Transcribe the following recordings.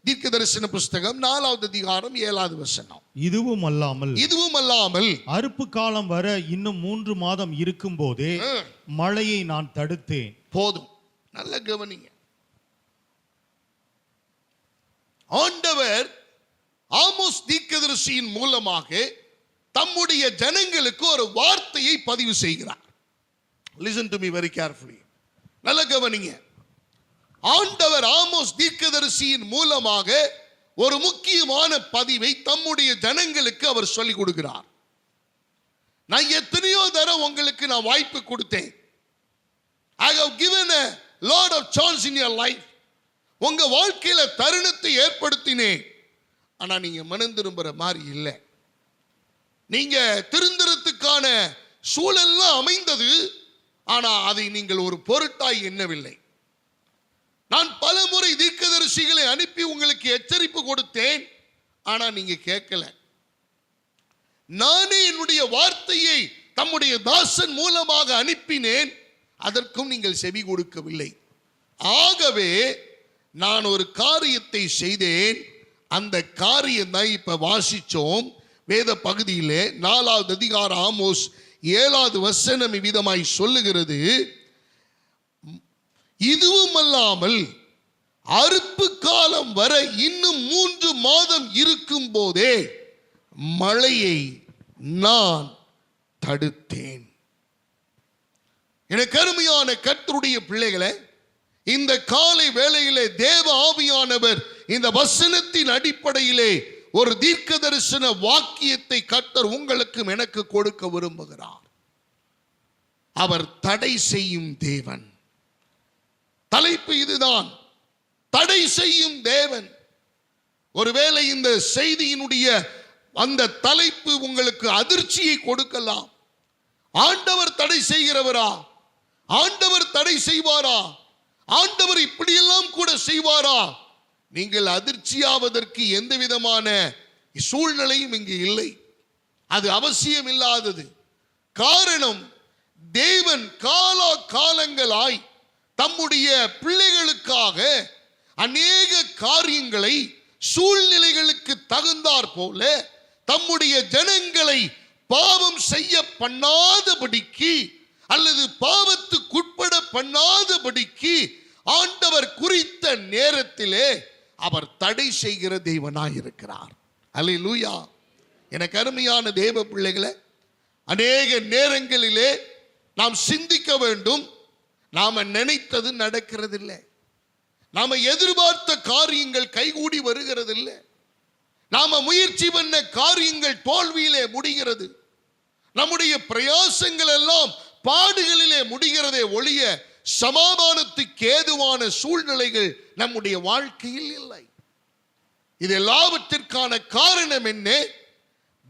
தீர்க்க தரிசன புஸ்தகம் 4வது அதிகாரம் 7வது வசனம். இதுவும் அல்லாமல் அறுப்பு காலம் வர இன்னும் 3 மாதம் இருக்கும் போதே மழையை நான் தடுத்தேன். போதும், நல்ல கவனிங்க. ஆண்டவர் ஆமோஸ் தீர்க்கதரிசியின் மூலமாக தம்முடைய ஜனங்களுக்கு ஒரு வார்த்தையை பதிவு செய்கிறார். Listen to me very carefully. நல்ல கவனிங்க. ஆண்டவர் ஆமோஸ் தீர்க்கதரிசியின் மூலமாக ஒரு முக்கியமான பதிவை தம்முடைய ஜனங்களுக்கு அவர் சொல்லிக் கொடுக்கிறார். நான் எத்தனையோ தடவை உங்களுக்கு நான் வாய்ப்பு கொடுத்தேன். I have given a lot of chance in your life. உங்க வாழ்க்கையில தருணத்தை ஏற்படுத்தினேன். ஆனா நீங்க மனம் திரும்புற மாதிரி இல்லை. நீங்க திருந்துறதுக்கான சூழல்லாம் அமைந்தது, ஆனா அதை நீங்கள் ஒரு பொருட்டாய் எண்ணவில்லை. நான் பல முறை தீர்க்கதரிசிகளை அனுப்பி உங்களுக்கு எச்சரிப்பு கொடுத்தேன், ஆனா நீங்க கேட்கல. நானே என்னுடைய வார்த்தையை தம்முடைய தாசன் மூலமாக அனுப்பினேன், அதற்கும் நீங்கள் செவி கொடுக்கவில்லை. ஆகவே நான் ஒரு காரியத்தை செய்தேன். அந்த காரியம் தான் இப்ப வாசிச்சோம் வேத பகுதியிலே. 4வது அதிகாரம் ஆமோஸ் 7வது வசனம் விதமாய் சொல்லுகிறது, இதுவும் அல்லாமல் அறுப்பு காலம் வர இன்னும் 3 மாதம் இருக்கும் போதே மழையை நான் தடுத்தேன். எனக்கு அருமையான கர்த்தருடைய பிள்ளைகளே, இந்த காலை வேளையிலே தேவ ஆவியானவர் இந்த வசனத்தின் அடிப்படையிலே ஒரு தீர்க்க தரிசன வாக்கியத்தை கர்த்தர் உங்களுக்கும் எனக்கு கொடுக்க விரும்புகிறார். அவர் தடை செய்யும் தேவன். தலைப்பு இதுதான், தடை செய்யும் தேவன். ஒருவேளை இந்த செய்தியினுடைய அந்த தலைப்பு உங்களுக்கு அதிர்ச்சியை கொடுக்கலாம். ஆண்டவர் தடை செய்கிறவரா? ஆண்டவர் தடை செய்வாரா? ஆண்டவர் இப்படியெல்லாம் கூட செய்வாரா? நீங்கள் அதிர்ச்சியாவதற்கு எந்த விதமான சூழ்நிலையும் இங்கு இல்லை. அது அவசியம் இல்லாதது. காரணம், தேவன் காலா காலங்களாய் தம்முடைய பிள்ளைகளுக்காக அநேக காரியங்களை சூழ்நிலைகளுக்கு தகுந்தாற் போல தம்முடைய ஜனங்களை பாவம் செய்ய பண்ணாதபடிக்கு அல்லது பாவத்துக்குட்பட பண்ணாதபடிக்கு ஆண்டவர் குறித்த நேரத்திலே அவர் தடை செய்கிற தேவனாயிருக்கிறார். அல்லேலூயா. எனக்கு அருமையான தேவ பிள்ளைகளே, அநேக நேரங்களிலே நாம் சிந்திக்க வேண்டும். நாம நினைத்தது நடக்கிறதில்லை. நாம எதிர்பார்த்த காரியங்கள் கைகூடி வருகிறதில்லை. நாம முயற்சி பண்ண காரியங்கள் தோல்வியிலே முடிகிறது. நம்முடைய பிரயாசங்கள் எல்லாம் பாடுகளிலே முடிகிறதே ஒழிய சமாதானத்துக்கு ஏதுவான சூழ்நிலைகள் நம்முடைய வாழ்க்கையில் இல்லை. இது எல்லாவற்றிற்கான காரணம் என்ன?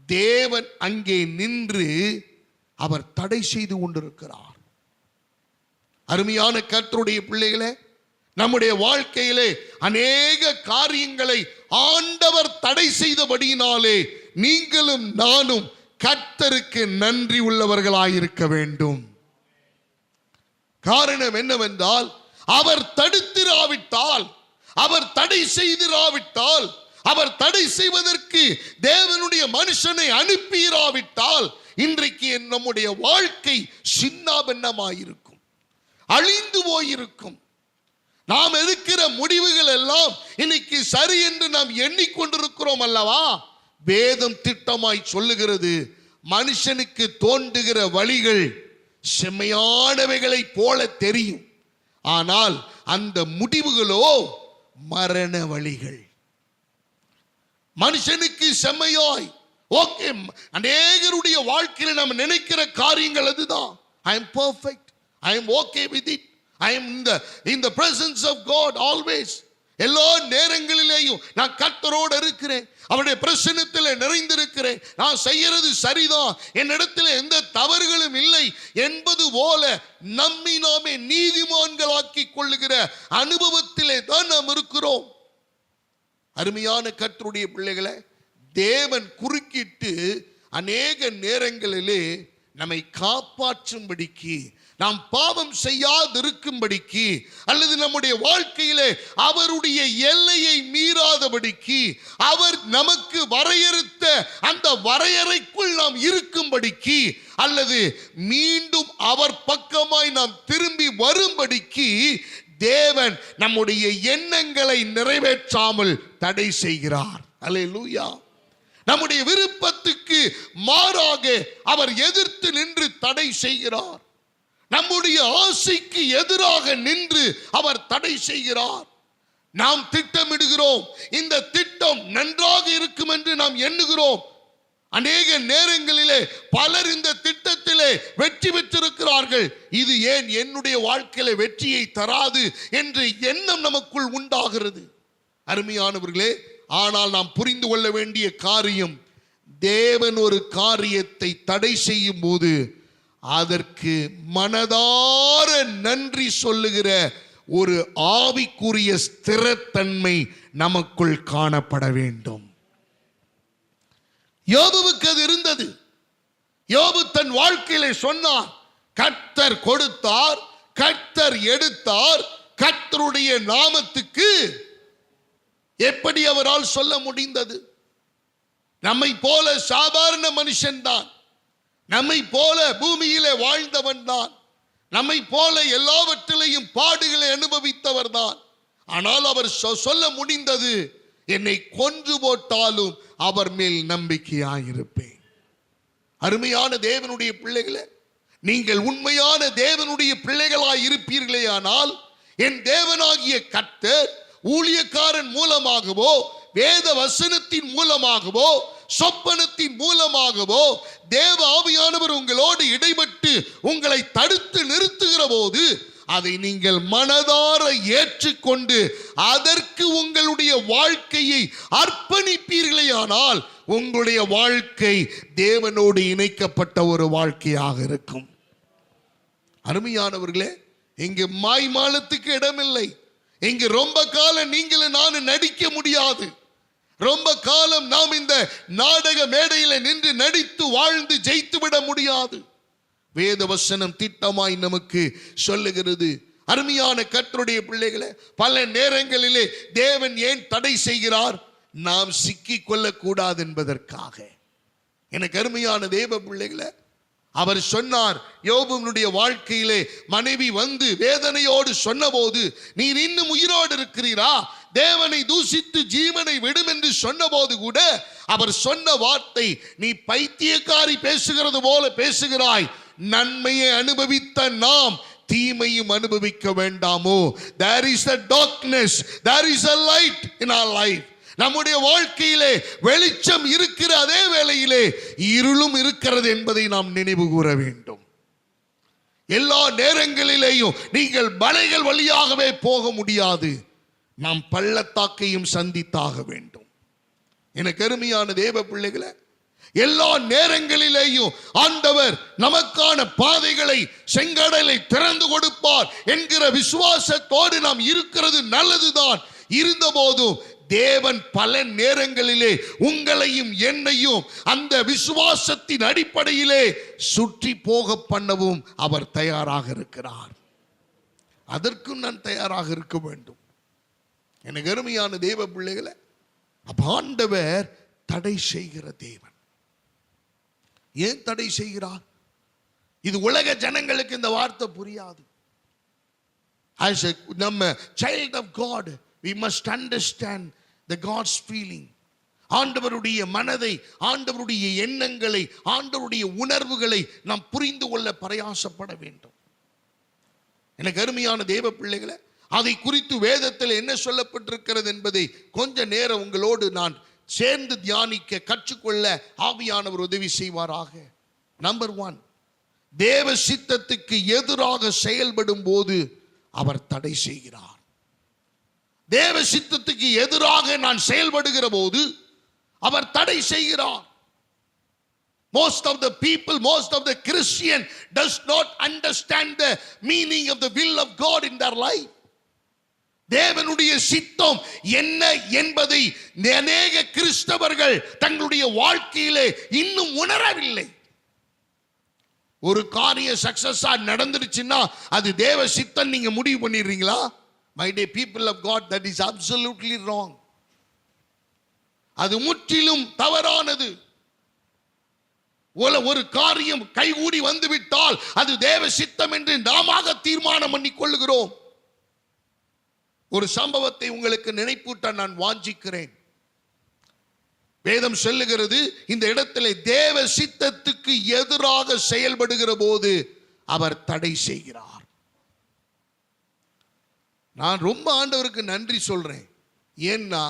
தேவன் அங்கே நின்று அவர் தடை செய்து கொண்டிருக்கிறார். அருமையான கர்த்தருடைய பிள்ளைகளே, நம்முடைய வாழ்க்கையிலே அநேக காரியங்களை ஆண்டவர் தடை செய்தபடியினாலே நீங்களும் நானும் கர்த்தருக்கு நன்றி உள்ளவர்களாயிருக்க வேண்டும். காரணம் என்னவென்றால், அவர் தடுத்திராவிட்டால், அவர் தடை செய்திராவிட்டால், அவர் தடை செய்வதற்கு தேவனுடைய மனுஷனை அனுப்பிராவிட்டால் இன்றைக்கு நம்முடைய வாழ்க்கை சின்னாபின்னமாயிருக்கும், அழிந்து போயிருக்கும். நாம் எடுக்கிற முடிவுகள் எல்லாம் இன்னைக்கு சரி என்று நாம் எண்ணிக்கொண்டிருக்கிறோம் அல்லவா? வேதம் திட்டமாய் சொல்லுகிறது, மனுஷனுக்கு தோன்றுகிற வழிகள் செம்மையானவைகளை போல தெரியும், ஆனால் அந்த முடிவுகளோ மரண வழிகள். மனுஷனுக்கு செம்மையாய் ஓகே, அநேகருடைய வாழ்க்கையில் நாம் நினைக்கிற காரியங்கள் அதுதான். I am perfect, I am okay with it, I am in the presence of God always. எல்லா நேரங்களிலேயும் நான் கர்த்தரோடு இருக்கிறேன், அவருடைய பிரசன்னத்தில் நிறைந்திருக்கிறேன், நான் செய்யறது சரிதான், என்னிடத்தில் எந்த தவறுகளும் இல்லை என்பது போல நம்மை நாமே நீதிமான்களாக்கி கொள்ளுகிற அனுபவத்திலே தான் நாம் இருக்கிறோம். அருமையான கர்த்தருடைய பிள்ளைகளை, தேவன் குறுக்கிட்டு அநேக நேரங்களிலே நம்மை காப்பாற்றும்படிக்கு, நாம் பாவம் செய்யாதிருக்கும்படிக்கு, அல்லது நம்முடைய வாழ்க்கையிலே அவருடைய எல்லையை மீறாத போகாதபடிக்கு, அவர் நமக்கு வரையறுத்த அந்த வரையறைக்குள் நாம் இருக்கும்படிக்கு, அல்லது மீண்டும் அவர் பக்கமாய் நாம் திரும்பி வரும்படிக்கு தேவன் நம்முடைய எண்ணங்களை நிறைவேற்றாமல் தடை செய்கிறார். அல்லேலூயா. நம்முடைய விருப்பத்துக்கு மாறாக அவர் எதிர்த்து நின்று தடை செய்கிறார். நம்முடைய ஆசைக்கு எதிராக நின்று அவர் தடை செய்கிறார். நாம் திட்டமிடுகிறோம், இந்த திட்டம் நன்றாக இருக்கும் என்று நாம் எண்ணுகிறோம். அநேக நேரங்களிலே பலர் இந்த திட்டத்திலே வெற்றி பெற்றிருக்கிறார்கள். இது ஏன் என்னுடைய வாழ்க்கையில வெற்றியை தராது என்ற எண்ணம் நமக்குள் உண்டாகிறது. அருமையானவர்களே, ஆனால் நாம் புரிந்து கொள்ள வேண்டிய காரியம், தேவன் ஒரு காரியத்தை தடை செய்யும் போது அதற்கு மனதார நன்றி சொல்லுகிற ஒரு ஆவிக்குரிய ஸ்திரத்தன்மை நமக்குள் காணப்பட வேண்டும். யோபுவுக்கு அது இருந்தது. யோபு தன் வாழ்க்கையிலே சொன்னார், கர்த்தர் கொடுத்தார், கர்த்தர் எடுத்தார், கர்த்தருடைய நாமத்துக்கு. எப்படி அவரால் சொல்ல முடிந்தது? நம்மை போல சாதாரண மனுஷன்தான், நம்மை போல பூமியிலே வாழ்ந்தவன் தான், நம்மை போல எல்லாவற்றிலையும் பாடுகளை அனுபவித்தவர் தான். ஆனால் அவர் சொல்ல முடிந்தது, என்னை கொன்று போட்டாலும் அவர் மேல் நம்பிக்கையாயிருப்பேன். அருமையான தேவனுடைய பிள்ளைகளே, நீங்கள் உண்மையான தேவனுடைய பிள்ளைகளாய் இருப்பீர்களே ஆனால், என் தேவனாகிய கர்த்தர் ஊழியக்காரன் மூலமாகவோ, வேத வசனத்தின் மூலமாகவோ, சொப்பனத்தின் மூலமாகவோ, தேவ ஆவியானவர் உங்களோடு இடைப்பட்டு உங்களை தடுத்து நிறுத்துகிற போது அதை நீங்கள் மனதார ஏற்றுக்கொண்டு அதற்கு உங்களுடைய வாழ்க்கையை அர்ப்பணிப்பீர்களேயானால் உங்களுடைய வாழ்க்கை தேவனோடு இணைக்கப்பட்ட ஒரு வாழ்க்கையாக இருக்கும். அருமையானவர்களே, இங்கு மாய்மாலத்துக்கு இடமில்லை. இங்கு ரொம்ப காலம் நீங்களும் நானும் நடிக்க முடியாது. ரொம்ப காலம் நாம் இந்த நாடக மேடையில் நின்று நடித்து வாழ்ந்து ஜெயித்து விட முடியாது. வேத வசனம் திட்டமாய் நமக்கு சொல்லுகிறது. அருமையான கர்த்தருடைய பிள்ளைகளே, பல நேரங்களிலே தேவன் ஏன் தடை செய்கிறார்? நாம் சிக்கிக் கொள்ளக்கூடாது என்பதற்காக. எனக்கு அருமையான தேவ பிள்ளைகளே, அவர் சொன்னார், யோபுவினுடைய வாழ்க்கையிலே மனைவி வந்து வேதனையோடு சொன்னபோது, நீர் இன்னும் உயிரோடு இருக்கிறீரா, தேவனை தூசித்து ஜீவனை விடும் என்று சொன்னபோது கூட அவர் சொன்ன வார்த்தை, நீ பைத்தியக்காரி பேசுகிறது போல பேசுகிறாய், நன்மையை அனுபவித்த நாம் தீமையும் அனுபவிக்க வேண்டாமோ? There is a darkness, there is a light in our life. நம்முடைய வாழ்க்கையிலே வெளிச்சம் இருக்கிற அதே வேளையிலே இருளும் இருக்கிறது என்பதை நாம் நினைவு கூற வேண்டும். எல்லா நேரங்களிலேயும் நீங்கள் மலைகள் வழியாகவே போக முடியாது, நாம் பள்ளத்தாக்கையும் சந்தித்தாக வேண்டும். எனக்கு அருமையான தேவ பிள்ளைகளே, எல்லா நேரங்களிலேயும் ஆண்டவர் நமக்கான பாதைகளை, செங்கடலை திறந்து கொடுப்பார் என்கிற விசுவாசத்தோடு நாம் இருக்கிறது நல்லதுதான். இருந்தபோதும் தேவன் பல நேரங்களிலே உங்களையும் என்னையும் அந்த விசுவாசத்தின் அடிப்படையிலே சுற்றி போக பண்ணவும் அவர் தயாராக இருக்கிறார். அதற்கும் நான் தயாராக இருக்க வேண்டும். எனக்கு அருமையான தேவ பிள்ளைகளை, ஆண்டவர் தடை செய்கிற தேவன். ஏன் தடை செய்கிறார்? இது உலக ஜனங்களுக்கு இந்த வார்த்தை புரியாது. As a நம்ம child of God, we must understand the God's feeling. ஆண்டவருடைய மனதை, ஆண்டவருடைய எண்ணங்களை, ஆண்டவருடைய உணர்வுகளை நாம் புரிந்து கொள்ள பிரயாசப்பட வேண்டும். எனக்கு அருமையான தேவ பிள்ளைகளை, அதை குறித்து வேதத்தில் என்ன சொல்லப்பட்டிருக்கிறது என்பதை கொஞ்ச நேரம் உங்களோடு நான் சேர்ந்து தியானிக்க கற்றுக்கொள்ள ஆவியானவர் உதவி செய்வாராக. நம்பர் 1, தேவ சித்தத்துக்கு எதிராக செயல்படும் போது அவர் தடை செய்கிறார். தேவ சித்தத்துக்கு எதிராக நான் செயல்படுகிற போது அவர் தடை செய்கிறார். Most of the people, most of the Christian does not understand the meaning of the will of God in their life. தேவனுடைய சித்தம் என்ன என்பதை அநேக கிறிஸ்தவர்கள் தங்களுடைய வாழ்க்கையிலே இன்னும் உணரவில்லை. ஒரு காரியம் சக்சஸா நடந்துருச்சுன்னா அது தேவ சித்தம் நீங்க முடிவு பண்ணிடுறீங்களா? My dear people of God, that is absolutely wrong. அது முற்றிலும் தவறானது. ஒரு காரியம் கைகூடி வந்துவிட்டால் அது தேவ சித்தம் என்று நாம தீர்மானம் பண்ணி கொள்ளுகிறோம். ஒரு சம்பவத்தை உங்களுக்கு நினைப்பூட்ட நான் வாஞ்சிக்கிறேன். வேதம் சொல்லுகிறது, இந்த இடத்துல தேவ சித்தத்துக்கு எதிராக செயல்படுகிற போது அவர் தடை செய்கிறார். நான் ரொம்ப ஆண்டவருக்கு நன்றி சொல்றேன். ஏன்னா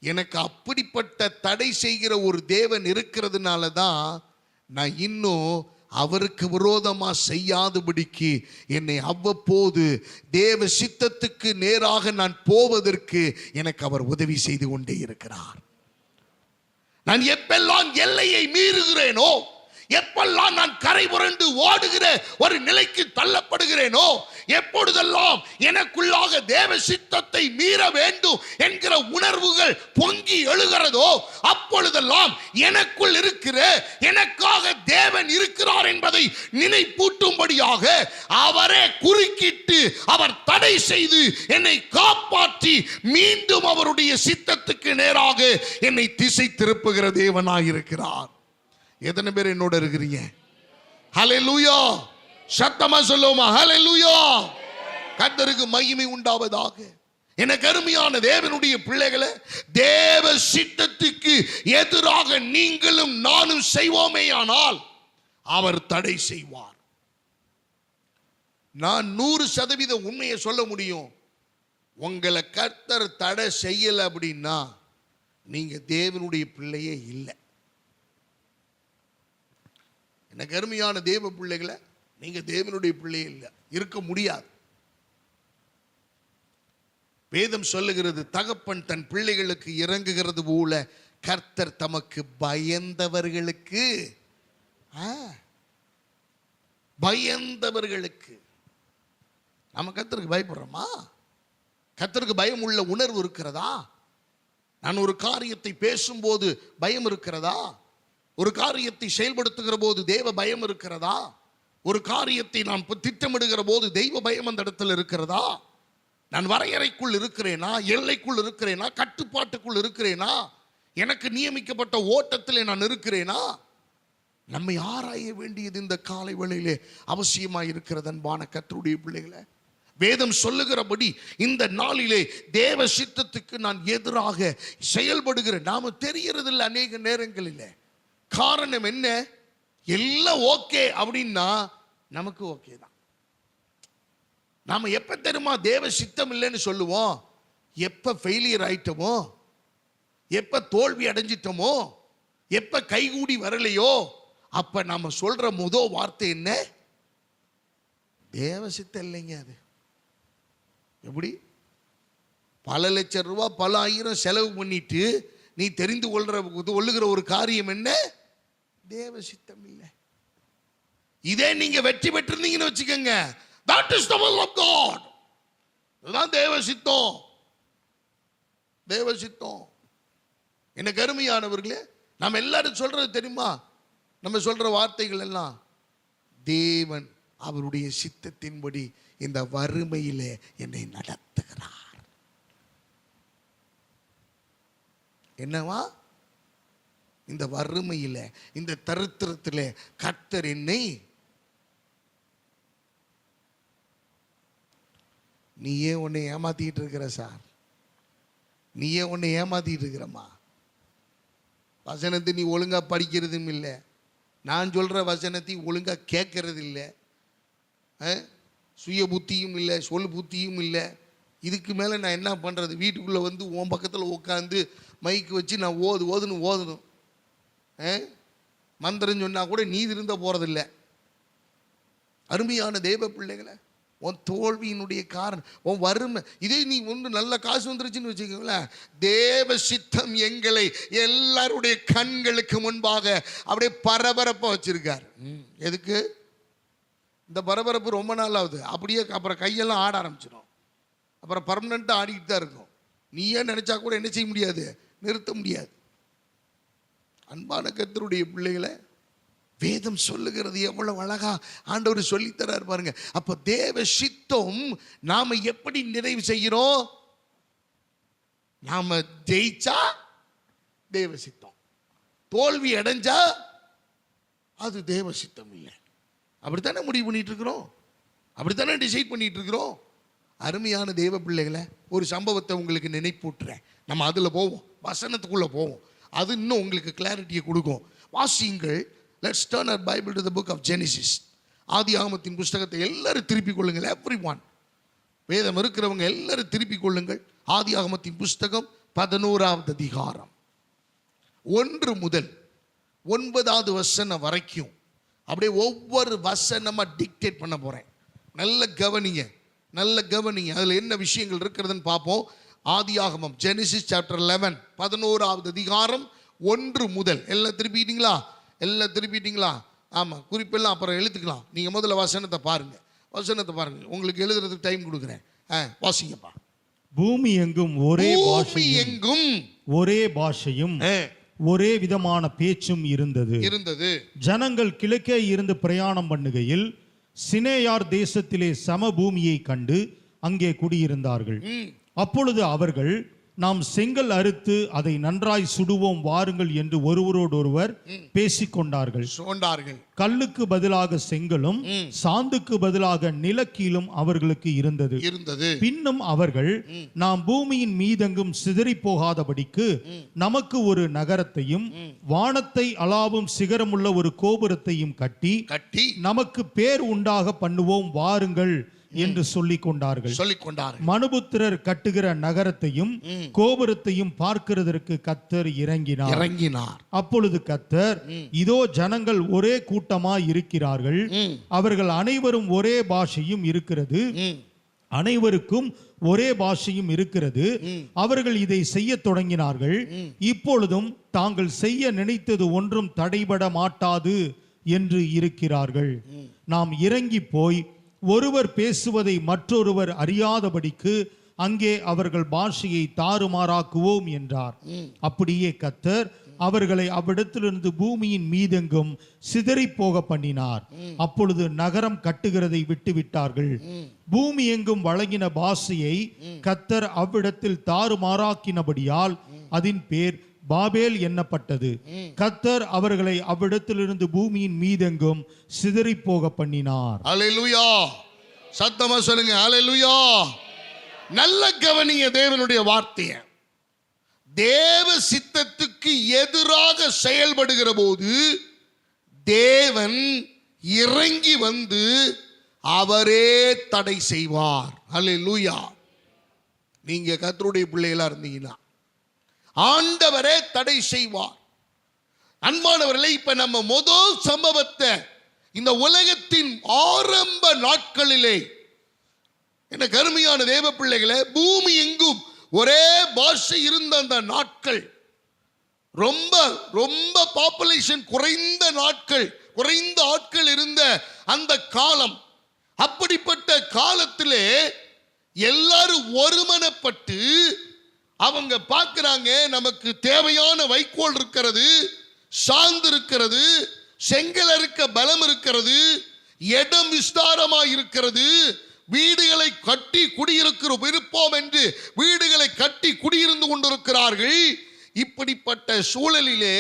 எனக்கு அப்படிப்பட்ட தடை செய்கிற ஒரு தேவன் இருக்கிறதுனால தான் நான் இன்னும் அவருக்கு விரோதமா செய்யாதபடிக்கு என்னை அவ்வப்போது தேவ சித்தத்துக்கு நேராக நான் போவதற்கு எனக்கு அவர் உதவி செய்து கொண்டே இருக்கிறார். நான் எப்பெல்லாம் எல்லையை மீறுகிறேனோ, எப்பெல்லாம் நான் கரை புரண்டு ஓடுகிற ஒரு நிலைக்கு தள்ளப்படுகிறேனோ, எப்பொழுதெல்லாம் எனக்குள்ளாக தேவ சித்தத்தை மீற வேண்டும் என்கிற உணர்வுகள் பொங்கி எழுகிறதோ, அப்பொழுதெல்லாம் எனக்குள் இருக்கிற எனக்காக தேவன் இருக்கிறார் என்பதை நினைப்பூட்டும்படியாக அவரே குறுக்கிட்டு அவர் தடை செய்து என்னை காப்பாற்றி மீண்டும் அவருடைய சித்தத்துக்கு நேராக என்னை திசை திருப்புகிற தேவனாயிருக்கிறார். எத்தனை பேர் என்னோட இருக்கிறீங்க? ஹல்லேலூயா! சத்தமா சொல்லுவோமா? ஹல்லேலூயா! கர்த்தருக்கு மகிமை உண்டாவதாக. எனக்கு அருமையான தேவனுடைய பிள்ளைகளே, தேவ சித்தத்துக்கு எதிராக நீங்களும் நானும் செய்வோமேயானால் அவர் தடை செய்வார். நான் 100% உண்மையை சொல்ல முடியும். உங்களை கர்த்தர் தடை செய்யல அப்படின்னா நீங்க தேவனுடைய பிள்ளையே இல்லை. எனக்கு அருமையான தேவ பிள்ளைகளை, நீங்க தேவனுடைய பிள்ளையே இல்லை, இருக்க முடியாது. வேதம் சொல்லுகிறது, தகப்பன் தன் பிள்ளைகளுக்கு இறங்குகிறது போல கர்த்தர் தமக்கு பயந்தவர்களுக்கு நம்ம கர்த்தருக்கு பயப்படுறோமா? கர்த்தருக்கு பயம் உள்ள உணர்வு இருக்கிறதா? நான் ஒரு காரியத்தை பேசும்போது பயம் இருக்கிறதா? ஒரு காரியத்தை செயல்படுத்துகிற போது தேவ பயம் இருக்கிறதா? ஒரு காரியத்தை நான் திட்டமிடுகிற போது தெய்வ பயம் அந்த இடத்துல இருக்கிறதா? நான் வரையறைக்குள் இருக்கிறேனா? எல்லைக்குள் இருக்கிறேனா? கட்டுப்பாட்டுக்குள் இருக்கிறேனா? எனக்கு நியமிக்கப்பட்ட ஓட்டத்தில் நான் இருக்கிறேனா? நம்மை ஆராய வேண்டியது இந்த காலை வேளையிலே அவசியமாய் இருக்கிறது. அன்பான கர்த்தருடைய பிள்ளைகளே, வேதம் சொல்லுகிறபடி இந்த நாளிலே தேவ சித்தத்துக்கு நான் எதிராக செயல்படுகிறேன். நாம தெரியறதில்லை அநேக நேரங்களில். காரணம் என்ன? எல்லாம் ஓகே அப்படின்னா நமக்கு ஓகே தான். நாம எப்ப தெரியுமா தேவ சித்தம் இல்லைன்னு சொல்லுவோம்? எப்ப ஃபெயிலியர் ஆயிட்டோமோ, எப்ப தோல்வி அடைஞ்சிட்டோமோ, எப்ப கைகூடி வரலையோ, அப்ப நாம சொல்ற முதல் வார்த்தை என்ன? தேவ சித்தம் இல்லைங்க. அது எப்படி? பல லட்சம் ரூபாய் பல ஆயிரம் செலவு பண்ணிட்டு நீ தெரிந்து கொள்ளுகிற ஒரு காரியம் என்ன? தேவ சித்தம் இல்லை. இதே நீங்க வெற்றி பெற்றிருந்தீங்கன்னு வச்சுக்கோங்க, that is the will of God. இதுதான் தேவ சித்தம். தேவ சித்தம். எனக்கு அருமையானவர்களே, நம்ம எல்லாரும் சொல்றது தெரியுமா? நம்ம சொல்ற வார்த்தைகள் எல்லாம் தேவன் அவருடைய சித்தத்தின்படி இந்த வறுமையிலே என்னை நடத்துகிறார். என்னவா? இந்த வறுமையில, இந்த தரித்திரத்திலே கர்த்தர் என்னை, நீயே உன்னை ஏமாத்திட்டு இருக்கிற சார், நீயே உன்னை ஏமாத்திட்டு இருக்கிறம்மா. வசனத்தை நீ ஒழுங்கா படிக்கிறதும் இல்லை, நான் சொல்ற வசனத்தை ஒழுங்கா கேட்கறது இல்லை, சுய புத்தியும் இல்லை, சொல் புத்தியும் இல்லை. இதுக்கு மேலே நான் என்ன பண்ணுறது? வீட்டுக்குள்ளே வந்து உன் பக்கத்தில் உட்காந்து மைக்கு வச்சு நான் ஓதணும். மந்திரம் சொன்னால் கூட நீதி இருந்த போகிறதில்லை. அருமையான தேவ பிள்ளைகளை, உன் தோல்வியினுடைய காரணம் உன் வறுமை. இதே நீ ஒன்று நல்ல காசு வந்துருச்சுன்னு வச்சுக்கோங்களேன், தேவ சித்தம் எங்களை எல்லாருடைய கண்களுக்கு முன்பாக அப்படியே பரபரப்பாக வச்சிருக்கார். எதுக்கு? இந்த பரபரப்பு ரொம்ப நாள் ஆகுது. அப்படியே அப்புறம் கையெல்லாம் ஆட ஆரம்பிச்சிடும். அப்புறம் பர்மனெண்ட்டாக ஆடிக்கிட்டு தான் இருக்கும். நீயே நினச்சா கூட என்ன செய்ய முடியாது, நிறுத்த முடியாது. அன்பான கர்த்தருடைய பிள்ளைகளை, வேதம் சொல்லுகிறது எவ்வளவு அழகா ஆண்டவர் சொல்லித்தரார் பாருங்க. அப்ப தேவ சித்தம் நாம எப்படி நிறைவு செய்கிறோம்? நாம ஜெயிச்சா தேவ சித்தம். தோல்வி அடைஞ்சா அது தேவ சித்தம் இல்லை. அப்படித்தானே முடிவு பண்ணிட்டு இருக்கிறோம், அப்படித்தானே டிசைட் பண்ணிட்டு இருக்கிறோம். அருமையான தேவ பிள்ளைகளை, ஒரு சம்பவத்தை உங்களுக்கு நினைப்பூட்டுறேன். நம்ம அதில் போவோம், வசனத்துக்குள்ளே போவோம். அது இன்னும் உங்களுக்கு கிளாரிட்டியை கொடுக்கும். வாசியுங்கள். Let's turn our Bible to the book of Genesis. ஆதியாகமத்தின் புஸ்தகத்தை எல்லாரும் திருப்பிக் கொள்ளுங்கள். எவ்ரிஒன், வேதம் இருக்கிறவங்க எல்லாரும் திருப்பிக் கொள்ளுங்கள். ஆதியாகமத்தின் புஸ்தகம் 11வது அதிகாரம் 1 முதல் 9வது வசனம் வரைக்கும் அப்படியே ஒவ்வொரு வசனமா டிக்டேட் பண்ண போறேன். நல்ல கவனிங்க, நல்ல கவனிங்க. அதுல என்ன விஷயங்கள் இருக்கிறதுன்னு பார்ப்போம். ஆதியாகமம் ஜெனிசிஸ் சாப்டர் 11 11வது அதிகாரம் 1 முதல். எல்லாம் திருப்பிட்டீங்களா? எல்லாம் திருப்பிட்டீங்களா? ஆமா, குறிப்பெல்லாம் அப்புறம் எழுத்துக்கலாம். நீங்க முதல்ல வசனத்தை பாருங்க, வசனத்தை பாருங்க. உங்களுக்கு எழுதுறதுக்கு டைம் கொடுக்குறேன். வாசிங்கப்பா. பூமி எங்கும் ஒரே பாஷையும் ஒரே விதமான பேச்சும் இருந்தது. ஜனங்கள் கிழக்கே இருந்து பிரயாணம் பண்ணுகையில் சினேயார் தேசத்திலே சமபூமியை கண்டு அங்கே குடியிருந்தார்கள். அப்பொழுது அவர்கள், நாம் செங்கல் அறுத்து அதை நன்றாய் சுடுவோம் வாருங்கள் என்று ஒருவரோடொருவர் பேசிக்கொண்டார்கள். கல்லுக்கு பதிலாக செங்கலும் சாந்துக்கு பதிலாக நிலக்கீலும் அவர்களுக்கு இருந்தது. பின்னும் அவர்கள், நாம் பூமியின் மீதெங்கும் சிதறி போகாதபடிக்கு நமக்கு ஒரு நகரத்தையும் வானத்தை அளாவும் சிகரமுள்ள ஒரு கோபுரத்தையும் கட்டி நமக்கு பேர் உண்டாக பண்ணுவோம் வாருங்கள் என்று சொல்லிக் கொண்டார்கள். மனுபுத்திரர் கட்டுகிற நகரத்தையும் கோபுரத்தையும் பார்க்கிறதற்கு கர்த்தர் இறங்கினார். அப்பொழுது கர்த்தர், இதோ ஜனங்கள் ஒரே கூட்டமாய் இருக்கிறார்கள், அவர்கள் அனைவரும் ஒரே பாஷையும் இருக்கிறது, அனைவருக்கும் ஒரே பாஷையும் இருக்கிறது. அவர்கள் இதை செய்ய தொடங்கினார்கள். இப்பொழுதும் தாங்கள் செய்ய நினைத்தது ஒன்றும் தடைபட மாட்டாது என்று இருக்கிறார்கள். நாம் இறங்கி போய் ஒருவர் பேசுவதை மற்றொருவர் அறியாதபடிக்கு அங்கே அவர்கள் பாஷையை தாறுமாறாக்குவோம் என்றார். அப்படியே கர்த்தர் அவர்களை அவ்விடத்திலிருந்து பூமியின் மீதெங்கும் சிதறி போக பண்ணினார். அப்பொழுது நகரம் கட்டுகிறதை விட்டுவிட்டார்கள். பூமி எங்கும் வழங்கின பாஷையை கர்த்தர் அவ்விடத்தில் தாறுமாறாக்கினபடியால் அதன் பேர் பாபேல் எண்ணப்பட்டது. கர்த்தர் அவர்களை அவ்விடத்திலிருந்து பூமியின் மீதெங்கும் சிதறி போக பண்ணினார். அல்லேலூயா. சத்தமா சொல்லுங்க அல்லேலூயா. நல்ல கவனிங்க தேவனுடைய வார்த்தையை. தேவ சித்தத்துக்கு எதிராக செயல்படுகிற போது தேவன் இறங்கி வந்து அவரே தடை செய்வார். அல்லேலூயா. நீங்க கர்த்தருடைய பிள்ளைகளா இருந்தீங்கன்னா ஆண்டவரே தடை செய்வார். அன்பானவர்களே, இப்ப நம்ம முதல் சம்பவத்தை இந்த உலகத்தின் ஆரம்ப நாட்களிலே, என்ன கருமையான தேவ பிள்ளைகளே, பூமி எங்கும் ஒரே பாஷை இருந்த அந்த நாட்கள், ரொம்ப ரொம்ப பாப்புலேஷன் குறைந்த நாட்கள், குறைந்த ஆட்கள் இருந்த அந்த காலம். அப்படிப்பட்ட காலத்திலே எல்லாரும் ஒருமனப்பட்டு அவங்க பார்க்கிறாங்க, நமக்கு தேவையான வைக்கோல் இருக்கிறது, சாந்து இருக்கிறது, செங்கல் இருக்க பலம் இருக்கிறது, இடம் விஸ்தாரமாக இருக்கிறது, வீடுகளை கட்டி குடியிருக்கிற விருப்பம் என்று வீடுகளை கட்டி குடியிருந்து கொண்டிருக்கிறார்கள். இப்படிப்பட்ட சூழலிலே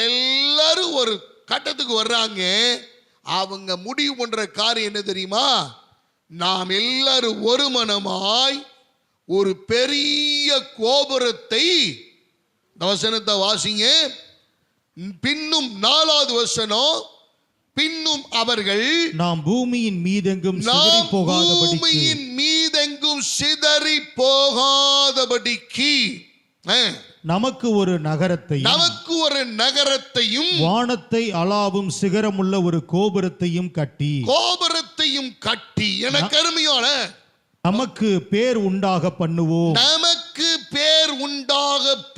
எல்லாரும் ஒரு கட்டத்துக்கு வர்றாங்க. அவங்க முடிவு பண்ற காரியம் என்ன தெரியுமா? நாம் எல்லாரும் ஒரு மனமாய் ஒரு பெரிய கோபுரத்தை, வசனத்தை வாசிங்க. பின்னும் 4வது வசனம், பின்னும் அவர்கள், நாம் பூமியின் மீதெங்கும் சிதறி போகாதபடிக்கு நமக்கு ஒரு நகரத்தையும் வானத்தை அளாவும் சிகரமுள்ள ஒரு கோபுரத்தையும் கட்டி எனக்கு அருமையான நமக்கு பேர் உண்டாக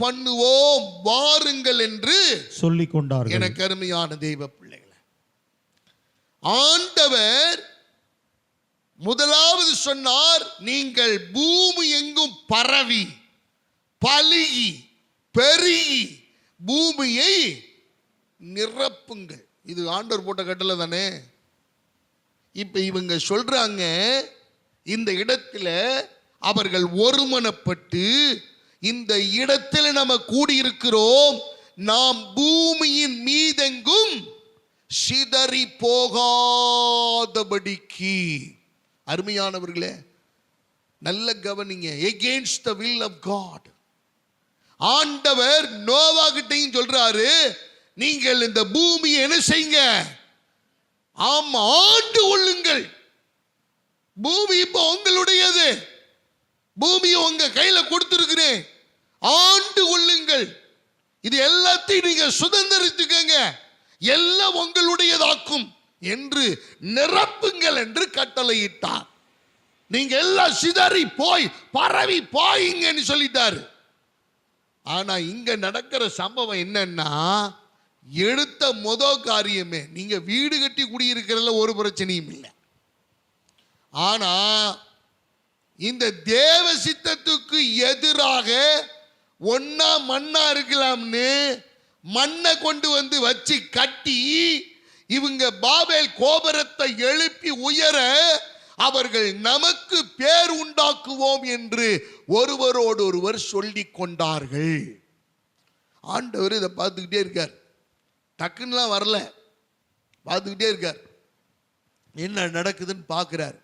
பண்ணுவோம் வாருங்கள் என்று சொல்லிக் கொண்டார்கள். எனக்கு அருமையான தெய்வ பிள்ளைகளை, ஆண்டவர் முதலாவது சொன்னார், நீங்கள் பூமி எங்கும் பரவி பலுகி பெருகி பூமியை நிரப்புங்கள். இது ஆண்டவர் போட்ட கட்டளை தானே. இப்ப இவங்க சொல்றாங்க, இந்த இடத்துல அவர்கள் ஒருமனப்பட்டு இந்த இடத்தில் நம்ம கூடியிருக்கிறோம், நாம் பூமியின் மீதெங்கும் சிதறி போகாதபடிக்கு. அருமையானவர்களே, நல்ல கவனிங்க. against the will of God. ஆண்டவர் நோவா கிட்டையும் சொல்றாரு, நீங்கள் இந்த பூமியை என்ன செய்யுங்க, ஆமா ஆண்டு கொள்ளுங்கள். பூமி இப்போ உங்களுடையது, பூமியை உங்க கையில கொடுத்திருக்கிறேன், ஆண்டு கொள்ளுங்கள். இது எல்லாத்தையும் நீங்க சுதந்திரித்துக்கங்க, எல்லாம் உங்களுடையதாக்கும் என்று நிரப்புங்கள் என்று கட்டளையிட்டார். நீங்க எல்லாம் சிதறி போய் பரவி போயிங்கன்னு சொல்லிட்டாரு. ஆனா இங்க நடக்கிற சம்பவம் என்னன்னா, எடுத்த காரியமே, நீங்க வீடு கட்டி குடியிருக்கிறதுல ஒரு பிரச்சனையும் இல்லை. ஆனா இந்த தேவ சித்தத்துக்கு எதிராக ஒன்னா மண்ணா இருக்கலாம்னு மண்ணை கொண்டு வந்து வச்சு கட்டி இவங்க பாபேல் கோபுரத்தை எழுப்பி உயர அவர்கள் நமக்கு பேர் உண்டாக்குவோம் என்று ஒருவரோடு ஒருவர் சொல்லிக் கொண்டார்கள். ஆண்டவர் இதை பார்த்துக்கிட்டே இருக்கார், டக்குன்னுலாம் வரல, பார்த்துக்கிட்டே இருக்கார், என்ன நடக்குதுன்னு பார்க்கிறார்,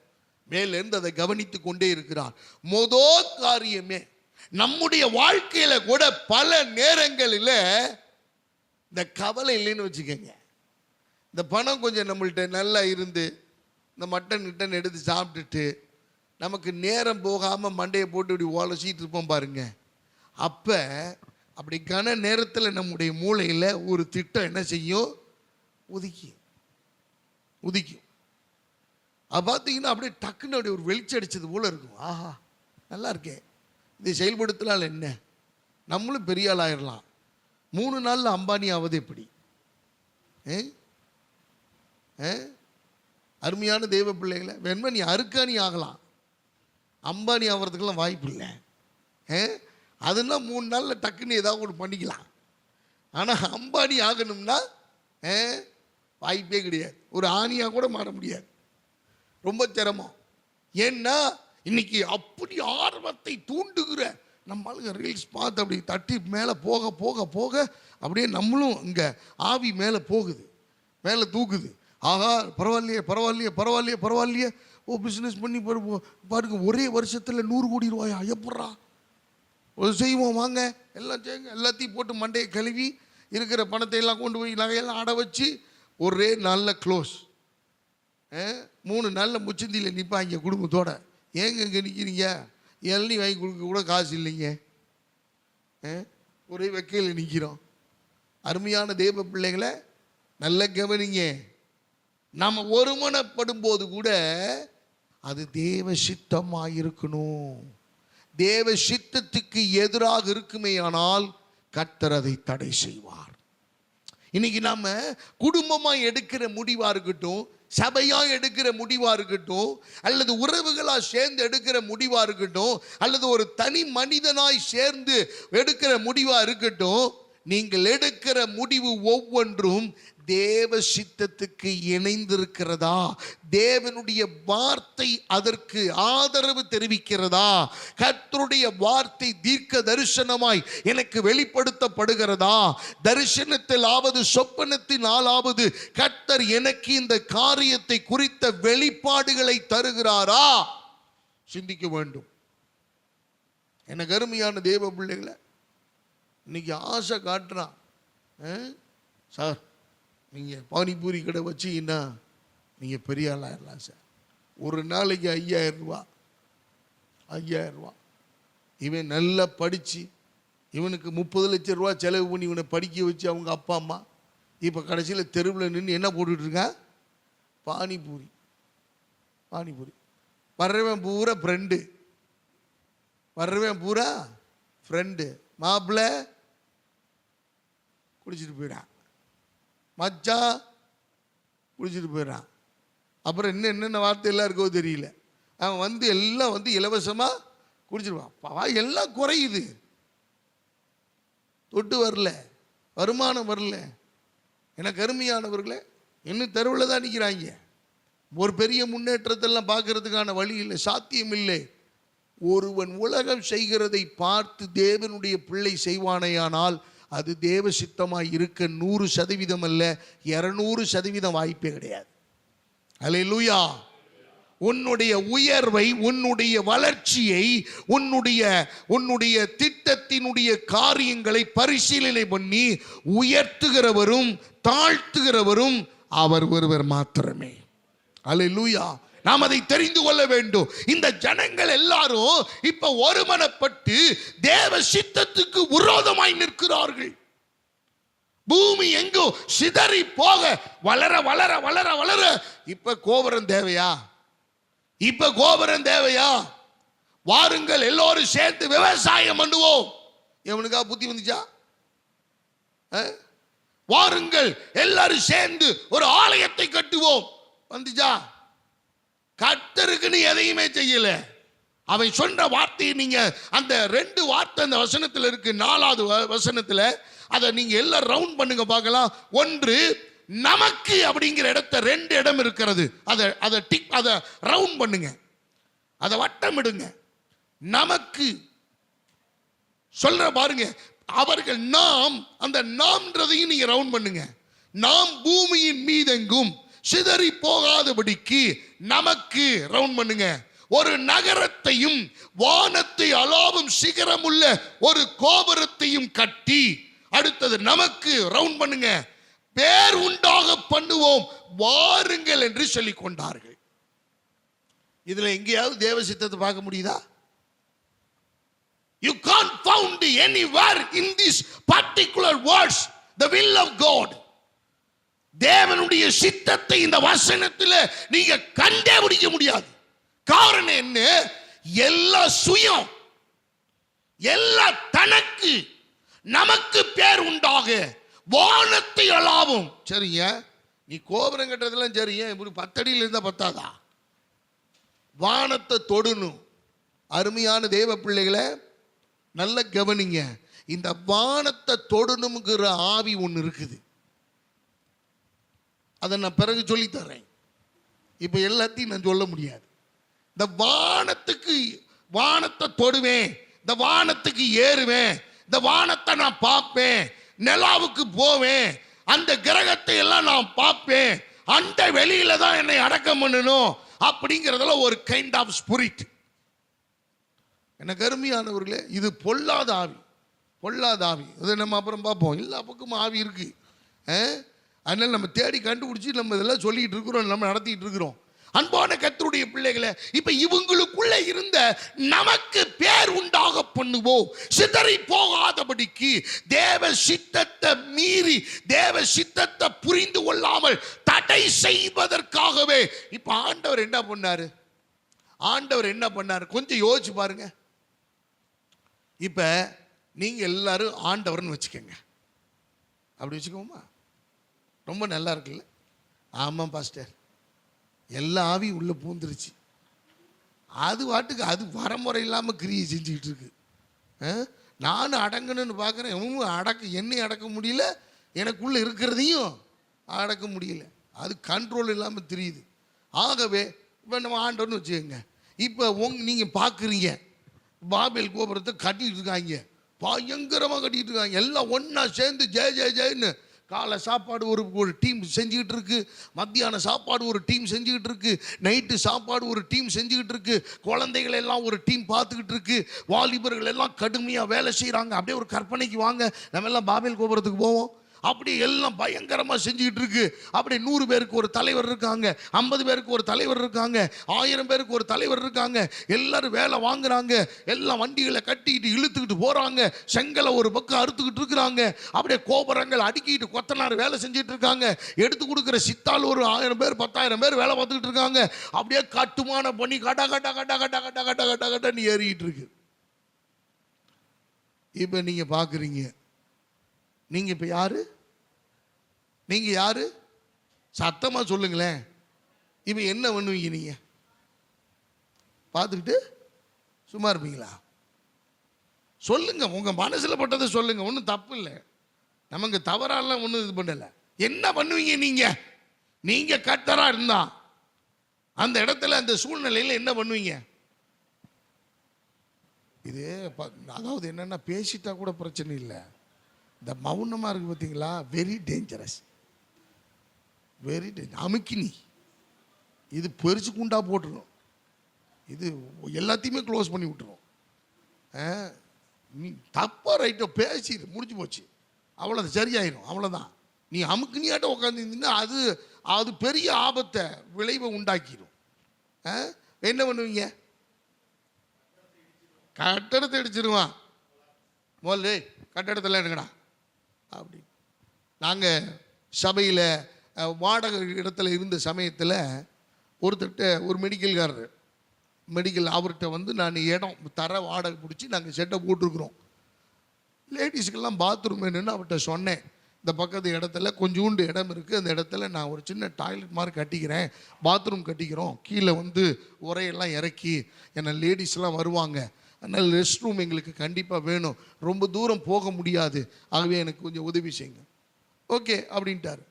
மேலிருந்து அதை கவனித்து கொண்டே இருக்கிறார். முதல் காரியமே, நம்முடைய வாழ்க்கையில கூட பல நேரங்களில் இந்த கவலை இல்லைன்னு வச்சுக்கோங்க. இந்த பணம் கொஞ்சம் நம்மள்ட்ட நல்லா இருந்து இந்த மட்டன் எடுத்து சாப்பிட்டுட்டு நமக்கு நேரம் போகாமல் மண்டையை போட்டு இப்படி உலசிட்டு இருப்போம் பாருங்க. அப்போ அப்படி கன நேரத்தில் நம்முடைய மூளையில் ஒரு திட்டம் என்ன செய்யும், உதிக்கும். அது பார்த்தீங்கன்னா அப்படியே டக்குன்னு அப்படியே ஒரு வெளிச்சம் அடிச்சது போல இருக்கும். ஆஹா, நல்லா இருக்கேன், இதை செயல்படுத்தினால் என்ன, நம்மளும் பெரிய ஆள் ஆயிடலாம். 3 நாளில் அம்பானி ஆவது எப்படி? அருமையான தெய்வ பிள்ளைகளை, வேணுமா நீ அருக்காணி ஆகலாம், அம்பானி ஆகிறதுக்கெல்லாம் வாய்ப்பு இல்லை. அதுனா 3 நாளில் டக்குன்னு ஏதாவது ஒன்று பண்ணிக்கலாம். ஆனால் அம்பானி ஆகணும்னா வாய்ப்பே கிடையாது. ஒரு ஆணியாக கூட மாற முடியாது, ரொம்ப சிரமம். ஏன்னா இன்னைக்கு அப்படி ஆர்வத்தை தூண்டுகிற நம்மளுங்க ரீல்ஸ் பார்த்து அப்படி தட்டி மேலே போக போக போக அப்படியே நம்மளும் இங்கே ஆவி மேலே போகுது, மேலே தூக்குது. ஆகா, பரவாயில்லையே, ஓ பிஸ்னஸ் பண்ணி பாருங்க, ஒரே வருஷத்தில் 100 கோடி ரூபாயா, எப்பட்றா செய்வோம், வாங்க எல்லாம் செய்யுங்க. எல்லாத்தையும் போட்டு மண்டையை கழுவி இருக்கிற பணத்தை எல்லாம் கொண்டு போய் நகையெல்லாம் அடை வச்சு ஒரே நாளில் க்ளோஸ். 3 நாளில் முச்சந்தியில் நிற்பாங்க குடும்பத்தோட. ஏங்க இங்கே நிற்கிறீங்க, இளநீ வாங்கி கொடுக்க கூட காசு இல்லைங்க, ஒரே வெக்கையில் நிற்கிறோம். அருமையான தேவ பிள்ளைகளை நல்ல கவனிங்க. நாம் ஒருமனப்படும் போது கூட அது தேவ சித்தமாக இருக்கணும். தேவ சித்தத்துக்கு எதிராக இருக்குமே ஆனால் கர்த்தர் அதை தடை செய்வார். இன்னைக்கு நாம குடும்பமா எடுக்கிற முடிவா இருக்கட்டும், சபையா எடுக்கிற முடிவா இருக்கட்டும், அல்லது உறவுகளா சேர்ந்து எடுக்கிற முடிவா இருக்கட்டும், அல்லது ஒரு தனி மனிதனாய் சேர்ந்து எடுக்கிற முடிவா இருக்கட்டும், நீங்கள் எடுக்கிற முடிவு ஒவ்வொன்றும் தேவ சித்தத்துக்கு இணைந்திருக்கிறதா, தேவனுடைய வார்த்தை அதற்கு ஆதரவு தெரிவிக்கிறதா, கர்த்தருடைய வார்த்தை தீர்க்க தரிசனமாய் எனக்கு வெளிப்படுத்தப்படுகிறதா, தரிசனத்தில் ஆவது சொப்பனத்தின் ஆளாவது கர்த்தர் எனக்கு இந்த காரியத்தை குறித்த வெளிப்பாடுகளை தருகிறாரா, சிந்திக்க வேண்டும். எனக்கு அருமையான தேவ பிள்ளைகளை, இன்னைக்கு ஆசை காட்டுறான், சார் நீங்கள் பானிபூரி கடை வச்சிங்கன்னா நீங்கள் பெரிய ஆளாயிடலாம் சார், ஒரு நாளைக்கு 5000 ரூபா. இவன் நல்லா படித்து இவனுக்கு 30 லட்சம் ரூபா செலவு பண்ணி இவனை படிக்க வச்சு அவங்க அப்பா அம்மா இப்போ கடைசியில் தெருவில் நின்று என்ன போட்டுட்ருக்கான், பானிபூரி. வர்றவன் பூரா ஃப்ரெண்டு, மாப்பிள்ளை குடிச்சிட்டு போயிடான், மச்சான் குடிச்சிட்டு போயிடறான். அப்புறம் என்னென்ன வார்த்தை எல்லாம் இருக்கோ தெரியல. அவன் எல்லாம் இலவசமாக குடிச்சிருவான். எல்லாம் குறையுது, தொட்டு வரல, வருமானம் வரல. எனக்கு அருமையானவர்களே, இன்னும் தெருவில் தான் நிற்கிறாங்க. ஒரு பெரிய முன்னேற்றத்தெல்லாம் பார்க்கறதுக்கான வழி இல்லை, சாத்தியம் இல்லை. ஒருவன் உலகம் செய்கிறதை பார்த்து தேவனுடைய பிள்ளை செய்வானேயானால் அது தேவ சித்தமாய் இருக்க 100% அல்ல, 200% வாய்ப்பே கிடையாது. அல்லேலூயா. உன்னுடைய உயர்வை, உன்னுடைய வளர்ச்சியை, உன்னுடைய திட்டத்தினுடைய காரியங்களை பரிசீலனை பண்ணி உயர்த்துகிறவரும் தாழ்த்துகிறவரும் அவர் ஒருவர் மாத்திரமே. அல்லேலூயா. நாம் அதை தெரிந்து கொள்ள வேண்டும். இந்த ஜனங்கள் எல்லாரும் இப்ப ஒருமனப்பட்டு தேவ சித்தத்துக்கு விரோதமாய் நிற்கிறார்கள். பூமி எங்கோ சிதறி போக வளர வளர வளர வளர இப்ப கோபுரம் தேவையா? இப்ப கோபுரம் தேவையா? வாருங்கள் எல்லோரும் சேர்ந்து விவசாயம் பண்ணுவோம். எவனுக்கா புத்தி வந்துச்சா? வாருங்கள் எல்லாரும் சேர்ந்து ஒரு ஆலயத்தை கட்டுவோம் வந்துச்சா? கர்த்தருக்குன்னு எதையுமே செய்யல. அவன் சொன்ன வார்த்தையை நீங்க அந்த 2 வார்த்தை அந்த வசனத்தில் இருக்கு. 4வது வசனத்தில் அதை நீங்க எல்லாம் ரவுண்ட் பண்ணுங்க பார்க்கலாம். ஒன்று நமக்கு அப்படிங்கிற இடத்த 2 இடம் இருக்கிறது. அதை ரவுண்ட் பண்ணுங்க, அதை வட்டமிடுங்க. நமக்கு சொல்ற பாருங்க. அவர்கள் நாம், அந்த நாம்ன்றதையும் நீங்க ரவுண்ட் பண்ணுங்க. நாம் பூமியின் மீதெங்கும் சிதறி போகாதபடிக்கு நமக்கு ரவுண்ட் பண்ணுங்க. ஒரு நகரத்தையும் வானத்தை அளாவும் சிகரமுள்ள ஒரு கோபுரத்தையும் கட்டி, அடுத்தது நமக்கு ரவுண்ட் பண்ணுங்க, பேர் உண்டாக பண்ணுவோம் வாருங்கள் என்று சொல்லிக் கொண்டார்கள். இதுல எங்கேயாவது தேவ சித்தத்தை பார்க்க முடியுதா? You can't find anywhere in these particular words the will of God. தேவனுடைய சித்தத்தை இந்த வசனத்தில் நீங்க கண்டே பிடிக்க முடியாது. காரணம் என்ன? எல்லா சுயம், எல்லா தனக்கு, நமக்கு பேர் உண்டாக வானத்தை அளாவும். சரிங்க, நீ கோபுரம் கட்டுறதெல்லாம் சரிங்க, இப்படி 10 அடியில் இருந்தா பத்தாதா? வானத்தை தொடணும். அருமையான தேவ பிள்ளைகளை நல்ல கவனிங்க. இந்த வானத்தை தொடணுங்கிற ஆவி ஒன்று இருக்குது. அதை நான் பிறகு சொல்லித்தரேன். இப்ப எல்லாத்தையும் நான் சொல்ல முடியாது. இந்த வானத்தை தொடுவேன், இந்த வானத்துக்கு ஏறுவேன், இந்த வானத்தை நான் பார்ப்பேன், நிலாவுக்கு போவேன், அந்த கிரகத்தை எல்லாம் நான் பார்ப்பேன், அந்த வெளியில தான் என்னை அடக்கம் பண்ணணும் அப்படிங்கிறதுல ஒரு கைண்ட் ஆஃப் ஸ்பிரிட். எனக்கு அருமையானவர்களே, இது பொல்லாத ஆவி, பொல்லாத ஆவி. அதை நம்ம அப்புறம் பார்ப்போம். எல்லா பக்கமும் ஆவி இருக்கு. அதனால நம்ம தேடி கண்டுபிடிச்சி நம்ம இதெல்லாம் சொல்லிட்டு இருக்கிறோம், நம்ம நடத்திட்டு இருக்கிறோம். அன்பான கர்த்தருடைய பிள்ளைகளை, இப்ப இவங்களுக்குள்ள இருந்த நமக்கு பேர் உண்டாக பண்ணுவோம், சிதறி போகாதபடிக்கு, தேவ சித்தத்தை மீறி தேவ சித்தத்தை புரிந்து கொள்ளாமல் தடை செய்வதற்காகவே இப்ப ஆண்டவர் என்ன பண்ணாரு? ஆண்டவர் என்ன பண்ணாரு? கொஞ்சம் யோசிச்சு பாருங்க. இப்ப நீங்க எல்லாரும் ஆண்டவர்னு வச்சுக்கோங்க. அப்படி வச்சுக்கோமா? ரொம்ப நல்லா இருக்குல்ல? ஆமாம் பாஸ்டர், எல்லா ஆவியும் உள்ள பூந்துருச்சு. அது வாட்டுக்கு அது வரமுறை இல்லாமல் கிரியை செஞ்சுக்கிட்டு இருக்கு. நானும் அடங்கணும்னு பார்க்குறேன், என்னை அடக்க முடியல, எனக்குள்ள இருக்கிறதையும் அடக்க முடியல. அது கண்ட்ரோல் இல்லாமல் தெரியுது. ஆகவே இப்போ நம்ம ஆண்டவர்னு வச்சுக்கோங்க. இப்போ நீங்கள் பார்க்குறீங்க, பாபேல் கோபுரத்தை கட்டிட்டு இருக்காங்க, பயங்கரமாக கட்டிட்டு இருக்காங்க. எல்லாம் ஒன்றா சேர்ந்து ஜெய ஜெய ஜெயன்னு காலை சாப்பாடு ஒரு டீம் செஞ்சுக்கிட்டு இருக்கு, மத்தியான சாப்பாடு ஒரு டீம் செஞ்சுக்கிட்டு இருக்கு, நைட்டு சாப்பாடு ஒரு டீம் செஞ்சுக்கிட்டு இருக்கு, குழந்தைகள் எல்லாம் ஒரு டீம் பார்த்துக்கிட்டு இருக்கு, வாலிபர்கள் எல்லாம் கடுமையாக வேலை செய்கிறாங்க. அப்படியே ஒரு கற்பனைக்கு வாங்க, நம்ம எல்லாம் பாபேல் கோபுரத்துக்கு போவோம். அப்படி எல்லாம் பயங்கரமாக செஞ்சுக்கிட்டு இருக்கு. அப்படி 100 பேருக்கு ஒரு தலைவர் இருக்காங்க, 50 பேருக்கு ஒரு தலைவர் இருக்காங்க, 1000 பேருக்கு ஒரு தலைவர் இருக்காங்க. எல்லாரும் வேலை வாங்குறாங்க, எல்லாம் வண்டிகளை கட்டிக்கிட்டு இழுத்துக்கிட்டு போறாங்க, செங்கலை ஒரு பக்கம் அறுத்துக்கிட்டு இருக்கிறாங்க. அப்படியே கோபுரங்கள் அடுக்கிட்டு கொத்தனார் வேலை செஞ்சுட்டு இருக்காங்க. எடுத்து கொடுக்குற சித்தால் ஒரு 1000 பேர் 10,000 பேர் வேலை பார்த்துக்கிட்டு இருக்காங்க. அப்படியே கட்டுமான பண்ணி கட்ட கட்ட கட்ட கட்ட கட்ட கட்ட கட்ட கட்டன்னு ஏறிக்கிட்டு இருக்கு. இப்ப நீங்க பாக்குறீங்க, நீங்க இப்ப யாரு? நீங்க யாரு? சத்தமா சொல்லுங்களேன். இப்ப என்ன பண்ணுவீங்க? நீங்க பார்த்துக்கிட்டு சும்மா இருப்பீங்களா? சொல்லுங்க, உங்க மனசுல பட்டதை சொல்லுங்க, ஒன்றும் தப்பு இல்லை, நமக்கு தவறாலாம் ஒன்றும் இது பண்ணல. என்ன பண்ணுவீங்க நீங்க? நீங்க கர்த்தரா இருந்தா அந்த இடத்துல அந்த சூழ்நிலையில் என்ன பண்ணுவீங்க? இது அதாவது என்னன்னா பேசிட்டா கூட பிரச்சனை இல்லை, இந்த மௌனமாக இருக்கு பார்த்தீங்களா, வெரி டேஞ்சரஸ், வெரி டேஞ்சர். அமுக்கினி இது பெருசு குண்டா போட்டுரும், இது எல்லாத்தையுமே க்ளோஸ் பண்ணி விட்டுரும். நீ தப்பா ரைட்டோ பேசிடு, முடிஞ்சு போச்சு, அவ்வளோ சரியாயிடும், அவ்வளோதான். நீ அமுக்குனியாட்ட உட்காந்துருந்தீங்கன்னா அது அது பெரிய ஆபத்தை விளைவை உண்டாக்கிடும். என்ன பண்ணுவீங்க? கட்டடத்தை அடிச்சிருவான், முதல்ல கட்டடத்தில் எடுங்கடா அப்படி. நாங்கள் சபையில் வாடகை இடத்துல இருந்த சமயத்தில் ஒருத்தர்கிட்ட ஒரு மெடிக்கல் அவர்கிட்ட நான் இடம் தர வாடகை பிடிச்சி நாங்கள் செட்டை போட்டிருக்கிறோம். லேடிஸுக்கெல்லாம் பாத்ரூம் வேணும்னு அவர்கிட்ட சொன்னேன். இந்த பக்கத்து இடத்துல கொஞ்சோண்டு இடம் இருக்குது, அந்த இடத்துல நான் ஒரு சின்ன டாய்லெட் மாதிரி கட்டிக்கிறேன், பாத்ரூம் கட்டிக்கிறோம், கீழே உரையெல்லாம் இறக்கி, ஏன்னா லேடிஸ்லாம் வருவாங்க, அதனால் ரெஸ்ட் ரூம் எங்களுக்கு கண்டிப்பாக வேணும், ரொம்ப தூரம் போக முடியாது, ஆகவே எனக்கு கொஞ்சம் உதவி செய்யுங்க. ஓகே அப்படின்ட்டார்.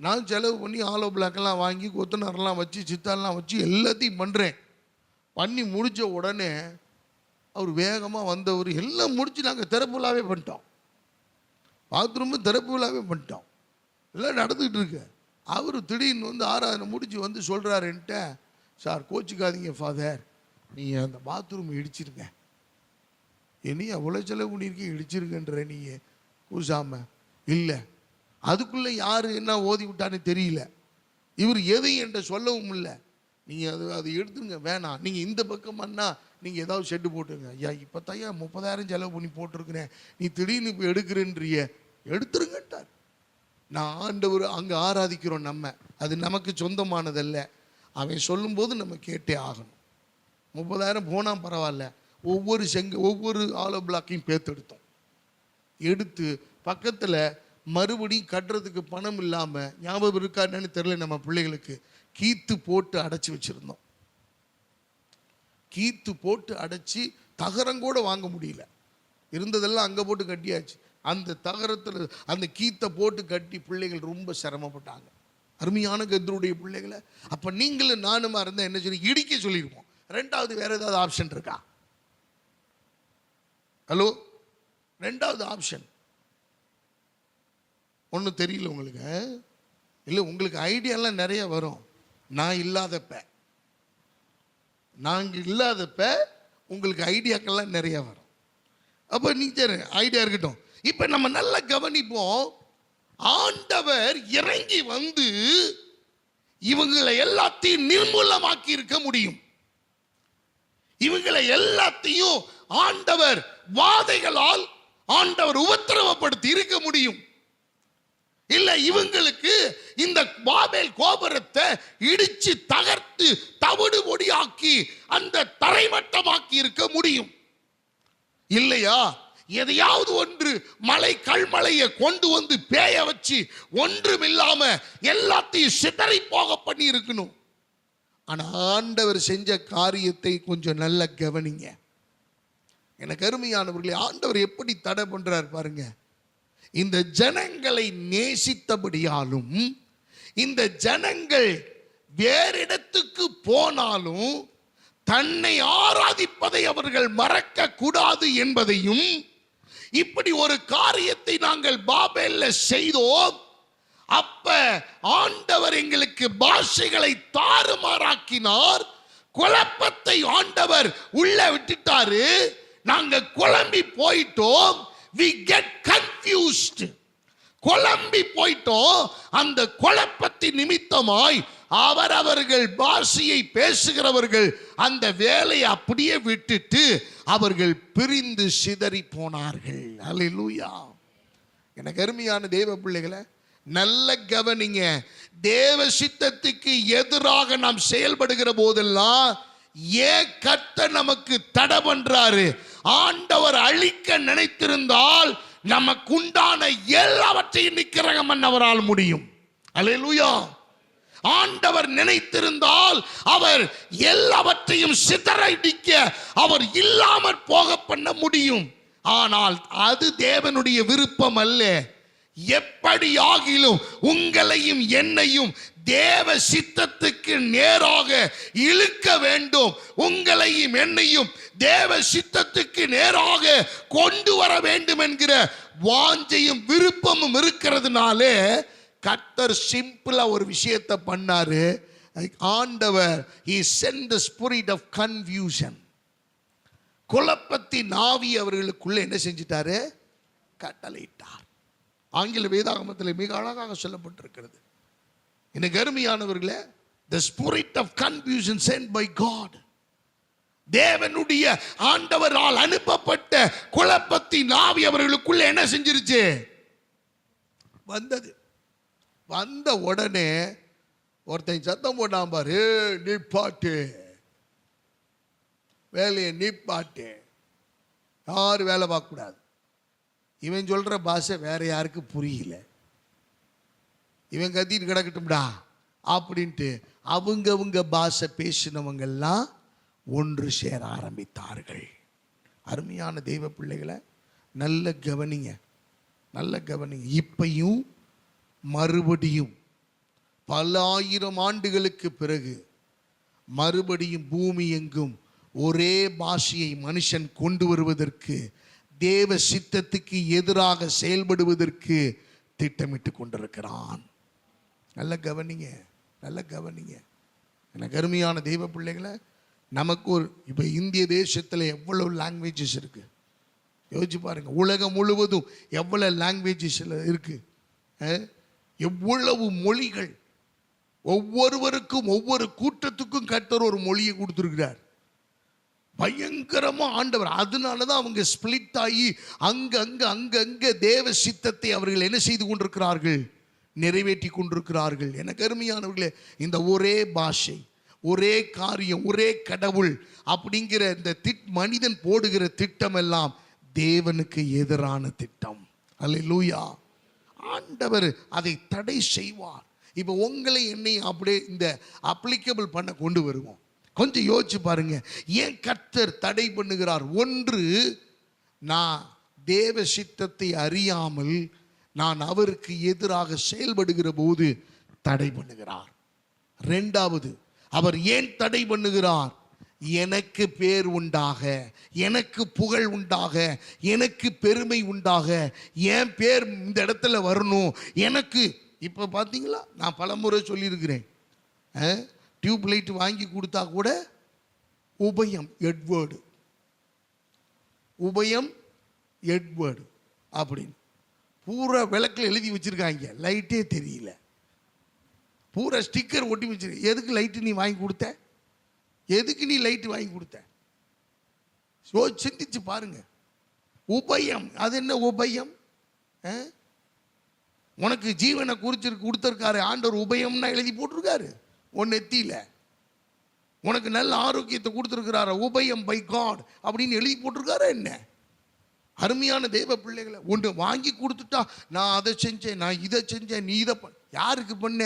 நான் செலவு பண்ணி ஆலோ பிளாக்கெல்லாம் வாங்கி கொத்தனாரெலாம் வச்சு சித்தாரெலாம் வச்சு எல்லாத்தையும் பண்ணுறேன். பண்ணி முடித்த உடனே அவர் வேகமாக வந்தவர் எல்லாம் முடித்து நாங்கள் திறப்பு விழாவே பண்ணிட்டோம், பாத்ரூமு திறப்பு விழாவே பண்ணிட்டோம், எல்லாம் நடந்துக்கிட்டு இருக்கு. அவர் திடீர்னு ஆராதனை முடித்து சொல்கிறாருன்ட்ட, சார் கோச்சிக்காதீங்க ஃபாதர், நீங்கள் அந்த பாத்ரூம் இடிச்சிருங்க, இனி அவ்வளோ செலவு பண்ணியிருக்கீங்க, இடிச்சிருக்கன்ற நீங்கள் கூசாம. இல்லை, அதுக்குள்ளே யார் என்ன ஓதி விட்டான்னு தெரியல, இவர் எதையும் என்கிட்ட சொல்லவும் இல்லை, நீங்கள் அது எடுத்துங்க, வேணாம், நீங்கள் இந்த பக்கமானா நீங்கள் ஏதாவது ஷெட்டு போட்டுருங்க. ஐயா இப்போ தையா 30,000 செலவு பண்ணி போட்டிருக்கிறேன், நீ திடீர்னு இப்போ எடுக்கிறேன்றிய, எடுத்துருங்கட்டார். நான் ஆண்டவர் அங்கே ஆராதிக்கிறோம், அது நமக்கு சொந்தமானதல்ல, அவன் சொல்லும்போது நம்ம கேட்டே ஆகணும். 30,000 போனால் பரவாயில்ல, ஒவ்வொரு ஆலோ பிளாக்கையும் பேத்தெடுத்தோம். எடுத்து பக்கத்தில் மறுபடியும் கட்டுறதுக்கு பணம் இல்லாமல், ஞாபகம் இருக்கான்னு தெரியல, நம்ம பிள்ளைகளுக்கு கீத்து போட்டு அடைச்சி வச்சுருந்தோம். கீத்து போட்டு அடைச்சி தகரங்கூட வாங்க முடியல, இருந்ததெல்லாம் அங்கே போட்டு கட்டியாச்சு. அந்த தகரத்தில் அந்த கீத்தை போட்டு கட்டி பிள்ளைகள் ரொம்ப சிரமப்பட்டாங்க, அருமையான கர்த்தருடைய பிள்ளைகளை. அப்போ நீங்களும் நானுமா இருந்தால் என்ன சொல்லி இடிக்க சொல்லியிருப்போம். ரெண்டாவது வேறு ஏதாவது ஆப்ஷன் இருக்கா? ஹலோ, ரெண்டாவது ஆப்ஷன் ஒன்றும் தெரியல உங்களுக்கு? இல்லை, உங்களுக்கு ஐடியாலாம் நிறைய வரும். நாங்கள் இல்லாதப்ப உங்களுக்கு ஐடியாக்கெல்லாம் நிறைய வரும். அப்போ நீங்கள் ஐடியா இருக்கட்டும். இப்போ நம்ம நல்லா கவனிப்போம். ஆண்டவர் இறங்கி இவங்களை எல்லாத்தையும் நிர்மூலமாக்கி இருக்க முடியும். இவங்களை எல்லாத்தையும் ஆண்டவர் வாதைகளால் ஆண்டவர் உபத்திரவப்படுத்தி இருக்க முடியும். இல்ல, இவங்களுக்கு இந்த பாபேல் கோபுரத்தை இடிச்சு தகர்த்து தவிடு பொடியாக்கி அந்த தரைமட்டமாக்கி இருக்க முடியும். இல்லையா? எதையாவது ஒன்று கல்மலையை கொண்டு பேய வச்சு ஒன்றுமில்லாம எல்லாத்தையும் சிதறி போக பண்ணி இருக்கணும். ஆனா ஆண்டவர் செஞ்ச காரியத்தை கொஞ்சம் நல்ல கவனிங்க. எனக்கு அருமையானவர்களே, ஆண்டவர் எப்படி தடை பண்றார் பாருங்க. இந்த ஜனங்களை நேசித்தபடியாலும், இந்த ஜனங்கள் வேறு இடத்துக்கு போனாலும் தன்னை ஆராதிப்பதை அவர்கள் மறக்க கூடாது என்பதையும், இப்படி ஒரு காரியத்தை நாங்கள் பாபேல்ல செய்தோம், அப்ப ஆண்டவர் எங்களுக்கு பாஷைகளை தாறுமாறாக்கினார், குழப்பத்தை ஆண்டவர் உள்ள விட்டுட்டாரு, நாங்க குழம்பி போயிட்டோம், we get confused, குழம்பி போயிட்டோம். அந்த குழப்பத்தின் நிமித்தமாய் அவர்கள் பாஷையை பேசுகிறவர்கள் அந்த வேலையை அப்படியே விட்டுட்டு அவர்கள் பிரிந்து சிதறி போனார்கள். அல்லேலூயா. எனக்கு அருமையான தேவ பிள்ளைகளை, நல்ல கவனிங்க. தேவ சித்தத்துக்கு எதிராக நாம் செயல்படுகிற போதெல்லாம் ஏன் கர்த்தர் நமக்கு தடை பண்றாரு? ஆண்டவர் அழிக்க நினைத்திருந்தால் நமக்குண்டான எல்லாவற்றையும் நிக்கிரகம் பண்ணவரால் முடியும். அல்லேலூயா. ஆண்டவர் நினைத்திருந்தால் அவர் எல்லாவற்றையும் சிதறடிக்க, அவர் இல்லாமல் போக பண்ண முடியும். ஆனால் அது தேவனுடைய விருப்பம் அல்ல. எப்படியாகிலும் உங்களையும் என்னையும் தேவ சித்தத்துக்கு நேராக இழுக்க வேண்டும். உங்களையும் என்னையும் தேவ சித்தத்துக்கு நேராக கொண்டு வர வேண்டும் என்கிற வாஞ்சையும் விருப்பமும் இருக்கிறதுனாலே கர்த்தர் சிம்பிளா ஒரு விஷயத்தை பண்ணாரு. ஆண்டவர் he sent the spirit of confusion. குழப்பத்தின் ஆவி அவர்களுக்குள்ள என்ன செஞ்சிட்டாரு? கட்டளையிட்டார். ஆங்கில வேதாகமத்தில் மிக அழகாக சொல்லப்பட்டிருக்கிறது. எனக்கு அருமையானவர்களே, the spirit of confusion sent by God, தேவனுடைய ஆண்டவரால் அனுப்பப்பட்ட குழப்பத்தின் ஆவி அவர்களுக்குள்ள என்ன செஞ்சிருச்சு? வந்தது. வந்த உடனே ஒருத்தன் சத்தம் போட்டான் பாரு, நிப்பாட்டு, வேலையை நிப்பாட்டு, யாரும் வேலை பார்க்க கூடாது. இவன் சொல்ற பாஷை வேற யாருக்கு புரியல. இவன் கத்திட்டு கிடக்கட்டும்டா அப்படின்ட்டு அவங்க பாஷை பேசினவங்கெல்லாம் ஒன்று சேர ஆரம்பித்தார்கள். அருமையான தெய்வ பிள்ளைகளை நல்ல கவனிங்க, நல்ல கவனிங்க. இப்பையும் மறுபடியும் பல ஆயிரம் ஆண்டுகளுக்கு பிறகு மறுபடியும் பூமி எங்கும் ஒரே பாஷையை மனுஷன் கொண்டு வருவதற்கு, தேவ சித்தத்துக்கு எதிராக செயல்படுவதற்கு திட்டமிட்டு கொண்டிருக்கிறான். நல்ல கவனிங்க, நல்ல கவனிங்க. எனக்கு அருமையான தெய்வ பிள்ளைகளை, நமக்கு ஒரு இப்போ இந்திய தேசத்தில் எவ்வளவு லாங்குவேஜஸ் இருக்கு யோசிச்சு பாருங்க. உலகம் முழுவதும் எவ்வளவு லாங்குவேஜஸ் இருக்கு, எவ்வளவு மொழிகள். ஒவ்வொருவருக்கும் ஒவ்வொரு கூட்டத்துக்கும் கர்த்தர் ஒரு மொழியை கொடுத்துருக்கிறார். பயங்கரமா ஆண்டவர். அதனாலதான் அவங்க ஸ்பிளிட் ஆகி அங்க தேவ சித்தத்தை அவர்கள் என்ன செய்து கொண்டிருக்கிறார்கள்? நிறைவேற்றி கொண்டிருக்கிறார்கள். எனக்கு அருமையானவர்களே, இந்த ஒரே பாஷை, ஒரே காரியம், ஒரே கடவுள் அப்படிங்கிற இந்த மனிதன் போடுகிற திட்டம் எல்லாம் தேவனுக்கு எதிரான திட்டம். அல்லேலூயா. ஆண்டவர் அதை தடை செய்வார். இப்போ உங்களை என்னையும் அப்படியே இந்த அப்ளிகபிள் பண்ண கொண்டு வருவோம். கொஞ்சம் யோசிச்சு பாருங்க, ஏன் கர்த்தர் தடை பண்ணுகிறார்? ஒன்று, நான் தேவ சித்தத்தை அறியாமல் நான் அவருக்கு எதிராக செயல்படுகிற போது தடை பண்ணுகிறார். ரெண்டாவது, அவர் ஏன் தடை பண்ணுகிறார்? எனக்கு பேர் உண்டாக, எனக்கு புகழ் உண்டாக, எனக்கு பெருமை உண்டாக, என் பேர் இந்த இடத்துல வரணும். எனக்கு இப்போ பார்த்தீங்களா, நான் பலமுறை சொல்லியிருக்கிறேன், டியூப் லைட் வாங்கி கொடுத்தா கூட உபயம் எட்வர்டு, உபயம் எட்வர்டு அப்படின்னு பூரா விளக்கில் எழுதி வச்சிருக்காங்க, லைட்டே தெரியல. பூரா ஸ்டிக்கர் ஒட்டி வச்சிருக்க. எதுக்கு லைட்டு நீ வாங்கி கொடுத்த? எதுக்கு நீ லைட்டு வாங்கி கொடுத்த? சிந்திச்சு பாருங்க. உபயம், அது என்ன உபயம்? உனக்கு ஜீவனை கொடுத்திருக்காரு ஆண்டவர், உபயம்னா எழுதி போட்டிருக்காரு ஒன்னு நெத்தியில. உனக்கு நல்ல ஆரோக்கியத்தை கொடுத்திருக்கிறாரு, உபயம் பை காட் அப்படின்னு எழுதி போட்டிருக்காரு. என்ன அருமையான தெய்வ பிள்ளைகளை, ஒன்று வாங்கி கொடுத்துட்டா நான் அதை செஞ்சேன், நான் இதை செஞ்சேன், நீ இதை யாருக்கு பண்ண,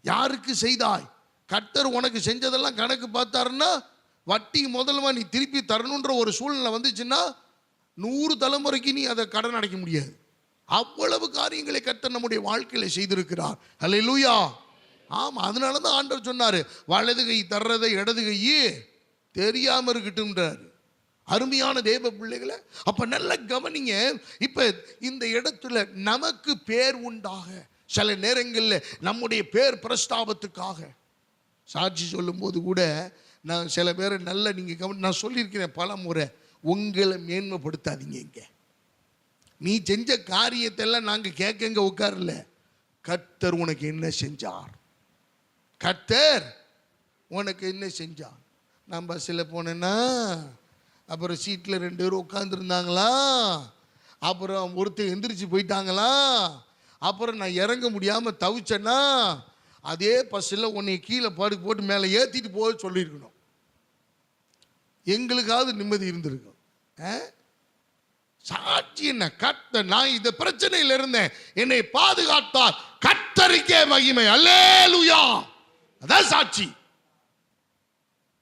யாருக்கு செய்தாய்? கர்த்தர் உனக்கு செஞ்சதெல்லாம் கணக்கு பார்த்தாருன்னா வட்டி முதல்ல நீ திருப்பி தரணுன்ற ஒரு சூழ்நிலை வந்துச்சுன்னா 100 தலைமுறைக்கு நீ அதை கடன் அடைக்க முடியாது. அவ்வளவு காரியங்களை கர்த்தர் நம்முடைய வாழ்க்கையில செய்திருக்கிறார். அல்லேலூயா. ஆமா, அதனால தான் ஆண்டவர் சொன்னாரு, வலது கை தர்றதை இடது கையே தெரியாம இருக்கட்டும்ன்றாரு. அருமையான தேவ பிள்ளைகளை, அப்ப நல்ல கவனிங்க. இப்ப இந்த இடத்துல நமக்கு பேர் உண்டாக, சில நேரங்களில் நம்முடைய பேர் பிரஸ்தாபத்துக்காக சாட்சி சொல்லும் போது கூட நான் சில பேரை நல்ல நீங்க நான் சொல்லியிருக்கிறேன் பல முறை, உங்களை மேன்மைப்படுத்தாதீங்க. இங்க நீ செஞ்ச காரியத்தெல்லாம் நாங்க கேட்கங்க உட்காரல. கர்த்தர் உனக்கு என்ன செஞ்சார்? கர்த்தர் உனக்கு என்ன செஞ்சார்? நான் பஸ்ஸில் போனேன்னா அப்புறம் சீட்டில் 2 பேரும் உட்காந்துருந்தாங்களா, அப்புறம் ஒருத்தர் எந்திரிச்சு போயிட்டாங்களா, அப்புறம் நான் இறங்க முடியாமல் தவிச்சேன்னா அதே பஸ்ஸில் உன்னை கீழே போட்டு மேலே ஏற்றிட்டு போக சொல்லியிருக்கணும். எங்களுக்காவது நிம்மதி இருந்திருக்கும். சாட்சி என்ன? கர்த்தர், நான் இந்த பிரச்சனையில் இருந்தேன், என்னை பாதுகாத்தார், கர்த்தருக்கே மகிமை. அல்லேலூயா. அதான் சாட்சி.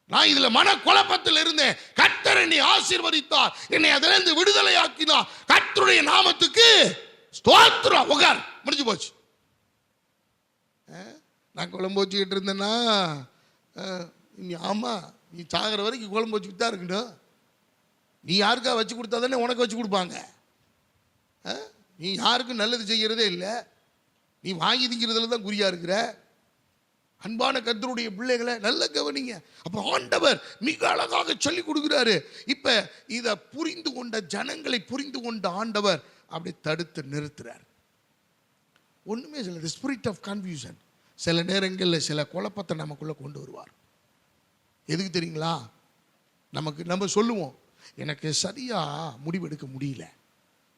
நான் இதுல மன குழப்பத்தில் இருந்தேன், கர்த்தர் என்னை ஆசீர்வதித்தார், என்னை அதிலிருந்து விடுதலை ஆக்கினார், கர்த்தருடைய நாமத்துக்கு ஸ்தோத்திரம் உட்கார், முடிஞ்சு போச்சு. நான் குழம்பு வச்சுக்கிட்டு இருந்தேன்னா நீ ஆமா நீ சாகிற வரைக்கும் குழம்பு வச்சுக்கிட்டு தான் இருக்கணும். நீ யாருக்கா வச்சு கொடுத்தா தானே உனக்கு வச்சு கொடுப்பாங்க. நீ யாருக்கும் நல்லது செய்கிறதே இல்லை, நீ வாங்கி திங்கிறதுல தான் குறியா இருக்கிற. அன்பான கர்த்தருடைய பிள்ளைகளை நல்ல கவனிங்க. அப்ப ஆண்டவர் மிக அழகாக சொல்லி கொடுக்கிறாரு. இப்ப இத புரிந்து கொண்ட ஜனங்களை புரிந்து கொண்ட ஆண்டவர் அப்படி தடுத்து நிறுத்துறார். ஒண்ணுமே சொல்ல, the spirit of confusion சில நேரங்களில் சில குழப்பத்தை நமக்குள்ள கொண்டு வருவார். எதுக்கு தெரியுங்களா? நம்ம சொல்லுவோம், எனக்கு சரியா முடிவெடுக்க முடியல.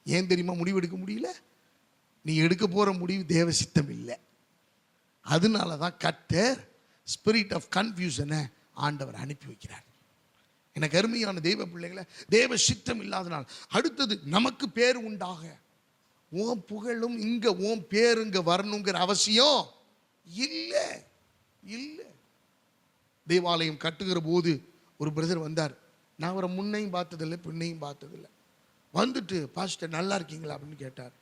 ஏன் தெரியுமா முடிவெடுக்க முடியல? நீ எடுக்க போற முடிவு தேவ சித்தம் இல்லை. அதனால தான் கர்த்தர் ஸ்பிரிட் ஆஃப் கன்ஃபியூஷனை ஆண்டவர் அனுப்பி வைக்கிறார். எனக்கு அருமையான தெய்வ பிள்ளைகளை, தேவ சித்தம் இல்லாதனால் அடுத்தது நமக்கு பேர் உண்டாக ஓம் புகழும் இங்க ஓம் பேர் இங்க வரணுங்கிற அவசியம் இல்லை. இல்லை. தேவாலயம் கட்டுகிற போது ஒரு பிரதர் வந்தார். நான் அவரை முன்னையும் பார்த்ததில்லை பின்னையும் பார்த்ததில்லை. வந்துட்டு பாஸ்டர் நல்லா இருக்கீங்களா அப்படின்னு கேட்டார்.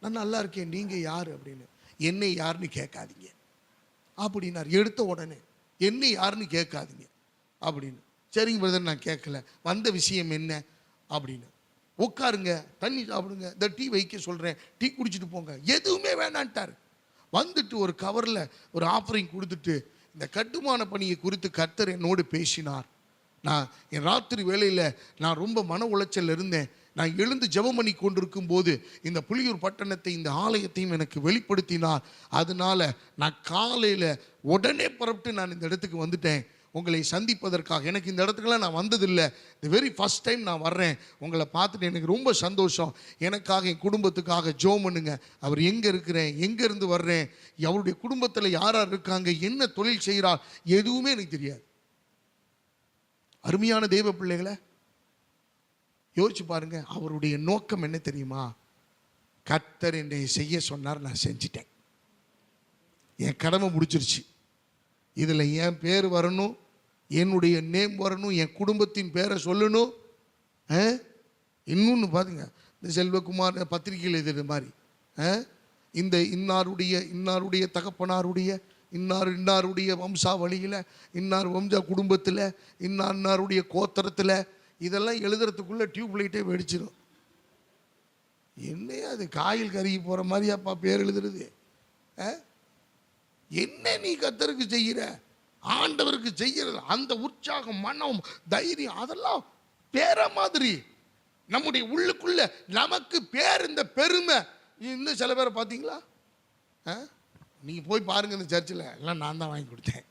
நான் நல்லா இருக்கேன், நீங்க யாரு அப்படின்னு. என்னை யாருன்னு கேட்காதீங்க அப்படின்னார். எடுத்த உடனே என்னை யாருன்னு கேட்காதீங்க அப்படின்னு. சரிங்க பிரதர் நான் கேட்கல, வந்த விஷயம் என்ன அப்படின்னு. உட்காருங்க, தண்ணி சாப்பிடுங்க, இந்த டீ வைக்க சொல்றேன், டீ குடிச்சிட்டு போங்க, எதுவுமே வேணான்ட்டார். வந்துட்டு ஒரு கவரில் ஒரு ஆஃபரிங் கொடுத்துட்டு, இந்த கட்டுமான பணியை குறித்து கர்த்தர் என்னோடு பேசினார். நான் என் ராத்திரி வேளையில் நான் ரொம்ப மன உளைச்சல் இருந்தேன். நான் எழுந்து ஜெபம் பண்ணி கொண்டிருக்கும் போது இந்த புலியூர் பட்டணத்தை இந்த ஆலயத்தையும் எனக்கு வெளிப்படுத்தினார். அதனால நான் காலையில் உடனே புறப்பட்டு நான் இந்த இடத்துக்கு வந்துட்டேன் உங்களை சந்திப்பதற்காக. எனக்கு இந்த இடத்துக்குலாம் நான் வந்ததில்லை, தி வெரி ஃபர்ஸ்ட் டைம் நான் வர்றேன். உங்களை பார்த்துட்டு எனக்கு ரொம்ப சந்தோஷம். எனக்காக என் குடும்பத்துக்காக ஜெபம் பண்ணுங்க. அவர் எங்கே இருக்கிறேன், எங்கேருந்து வர்றேன், அவருடைய குடும்பத்தில் யார் யார் இருக்காங்க, என்ன தொழில் செய்கிறார், எதுவுமே எனக்கு தெரியாது. அருமையான தெய்வ பிள்ளைகளை யோசிச்சு பாருங்க. அவருடைய நோக்கம் என்ன தெரியுமா? கர்த்தர் என்னை செய்ய சொன்னார், நான் செஞ்சிட்டேன், என் கடமை முடிச்சிருச்சு. இதில் என் பேர் வரணும், என்னுடைய நேம் வரணும், என் குடும்பத்தின் பேரை சொல்லணும். இன்னொன்று பாருங்க, இந்த செல்வகுமார் பத்திரிகையில் இது மாதிரி இந்த இன்னாருடைய தகப்பனாருடைய இன்னாருடைய வம்சாவளியில், இன்னார் வம்சா குடும்பத்தில், இன்னாருடைய கோத்திரத்தில், இதெல்லாம் எழுதுறதுக்குள்ளே டியூப் லைட்டே வெடிச்சிடும். என்னையா அது காயில் கருகி போகிற மாதிரியாப்பா பேர் எழுதுறது? என்ன நீ கர்த்தருக்கு செய்கிற, ஆண்டவருக்கு செய்கிறது, அந்த உற்சாகம், மனம், தைரியம், அதெல்லாம் பேர மாதிரி நம்முடைய உள்ளுக்குள்ள நமக்கு பேர், இந்த பெருமை. இன்னும் சில பேரை பார்த்தீங்களா, நீங்கள் போய் பாருங்க இந்த சர்ச்சில் எல்லாம் நான் தான் வாங்கி கொடுத்தேன்,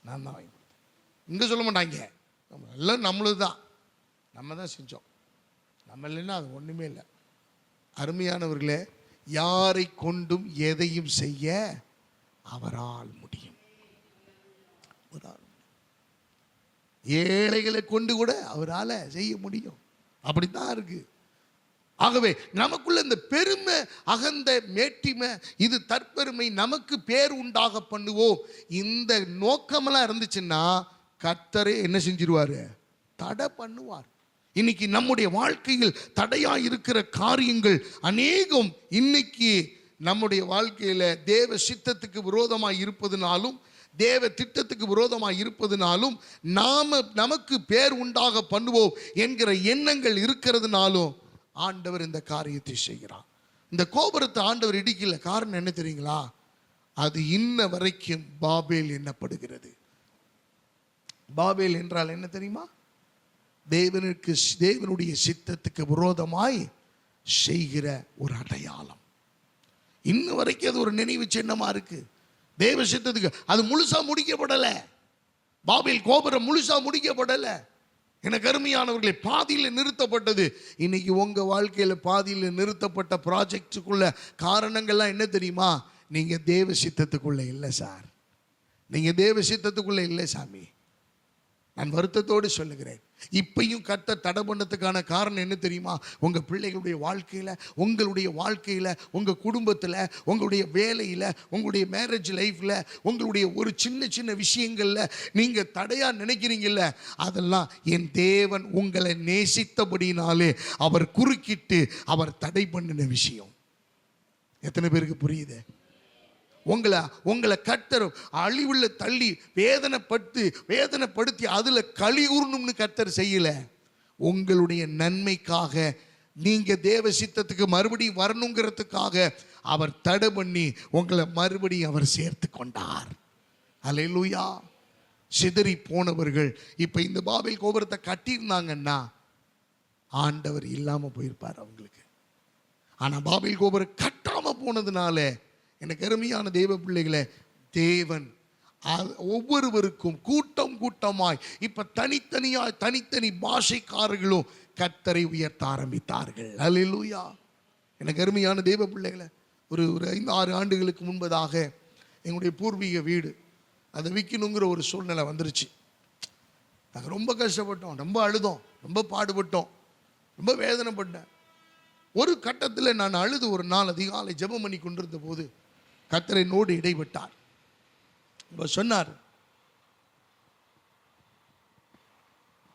நான் தான் வாங்கி கொடுத்தேன். இங்கே சொல்ல மாட்டாங்க, எல்லாம் நம்மளது தான், நம்ம தான் செஞ்சோம், நம்ம இல்லைன்னா அது ஒன்றுமே இல்லை. அருமையானவர்களே, யாரை கொண்டும் எதையும் செய்ய அவரால் முடியும். ஏழைகளை கொண்டு கூட அவரால் செய்ய முடியும். அப்படித்தான் இருக்கு. ஆகவே நமக்குள்ள இந்த பெருமை, அகந்த, மேட்டிமை, இது தற்பெருமை, நமக்கு பேர் உண்டாக பண்ணுவோம். இந்த நோக்கமெல்லாம் இருந்துச்சுன்னா கர்த்தரே என்ன செஞ்சிருவாரு? தடை பண்ணுவார். இன்னைக்கு நம்முடைய வாழ்க்கையில் தடையா இருக்கிற காரியங்கள் அநேகம் இன்னைக்கு நம்முடைய வாழ்க்கையில தேவ சித்தத்துக்கு விரோதமாய் இருப்பதுனாலும், தேவ திட்டத்துக்கு விரோதமாய் இருப்பதுனாலும், நமக்கு பேர் உண்டாக பண்ணுவோம் என்கிற எண்ணங்கள் இருக்கிறதுனாலும் ஆண்டவர் இந்த காரியத்தை செய்கிறார். இந்த கோபுரத்தை ஆண்டவர் இடிக்கல. காரணம் என்ன தெரியுங்களா? அது இன்ன வரைக்கும் பாபேல் எண்ணப்படுகிறது. பாபேல் என்றால் என்ன தெரியுமா? தேவனுடைய சித்தத்துக்கு விரோதமாய் செய்கிற ஒரு அடையாளம். இன்ன வரைக்கும் அது ஒரு நினைவு சின்னமா இருக்கு. தேவ சித்தத்துக்கு அது முழுசா முடிக்கப்படல. பாபேல் கோபுரம் முழுசா முடிக்கப்படல. எனக்கு அருமையானவர்களே, பாதியில் நிறுத்தப்பட்டது. இன்னைக்கு உங்க வாழ்க்கையில பாதியில் நிறுத்தப்பட்ட ப்ராஜெக்டுக்குள்ள காரணங்கள்லாம் என்ன தெரியுமா? நீங்க தேவ சித்தத்துக்குள்ள இல்லை சார், நீங்க தேவ சித்தத்துக்குள்ள இல்லை சாமி. நான் வருத்தத்தோடு சொல்லுகிறேன், இப்பையும் கர்த்தர் தடை பண்ணதுக்கான காரணம் என்ன தெரியுமா? உங்க பிள்ளைகளுடைய வாழ்க்கையில, உங்களுடைய வாழ்க்கையில, உங்க குடும்பத்தில், உங்களுடைய வேலையில, உங்களுடைய மேரேஜ் லைஃப்ல, உங்களுடைய ஒரு சின்ன சின்ன விஷயங்கள்ல நீங்க தடையா நினைக்கிறீங்கல்ல, அதெல்லாம் என் தேவன் உங்களை நேசித்தபடினாலே அவர் குறுக்கிட்டு அவர் தடை பண்ணின விஷயம். எத்தனை பேருக்கு புரியுது? உங்களை கர்த்தர் அழிவுள்ள தள்ளி வேதனைப்படுத்தி அதுல களி கூறணும்னு கர்த்தர் செய்யல. உங்களுடைய நன்மைக்காக, நீங்க தேவ சித்தத்துக்கு மறுபடியும் வரணுங்கிறதுக்காக அவர் தடை பண்ணி உங்களை மறுபடியும் அவர் சேர்த்து கொண்டார். அல்லேலூயா. சிதறி போனவர்கள் இப்ப இந்த பாபேல் கோபுரத்தை கட்டியிருந்தாங்கன்னா ஆண்டவர் இல்லாம போயிருப்பார் அவங்களுக்கு. ஆனா பாபேல் கோபுரம் கட்டாம போனதுனால, எனக்கு அருமையான தேவ பிள்ளைகளை, தேவன் ஒவ்வொருவருக்கும் கூட்டமாய் இப்ப தனித்தனி பாஷைக்காரர்களும் கர்த்தரை உயர்த்த ஆரம்பித்தார்கள். அல்லேலூயா. எனக்கு அருமையான தேவ பிள்ளைகளை, ஒரு 5-6 ஆண்டுகளுக்கு முன்பதாக எங்களுடைய பூர்வீக வீடு அதை விற்கணுங்கிற ஒரு சூழ்நிலை வந்துருச்சு. நாங்கள் ரொம்ப கஷ்டப்பட்டோம், ரொம்ப அழுதோம், ரொம்ப பாடுபட்டோம், ரொம்ப வேதனைப்பட்டேன். ஒரு கட்டத்தில் நான் அழுது ஒரு நாள் அதிகாலை ஜெபம் பண்ணி கொண்டிருந்த போது கர்த்தர் என்னோடு இடைப்பட்டார். சொன்னார்,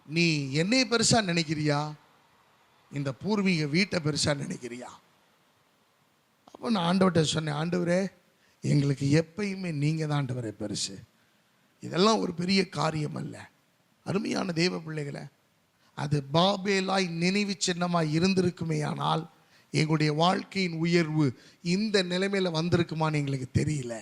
நீ என்னை பெருசா நினைக்கிறியா, இந்த பூர்வீக வீட்டை பெருசா நினைக்கிறியா? அப்போ நான் ஆண்டவர்கிட்ட சொன்னேன், ஆண்டவரே எங்களுக்கு எப்பயுமே நீங்க தான் ஆண்டவரே பெருசு, இதெல்லாம் ஒரு பெரிய காரியம் அல்ல. அருமையான தேவ பிள்ளைகளை, அது பாபேலாய் நினைவு சின்னமாய் இருந்திருக்குமே ஆனால் எங்களுடைய வாழ்க்கையின் உயர்வு இந்த நிலைமையில வந்திருக்குமான்னு எங்களுக்கு தெரியல.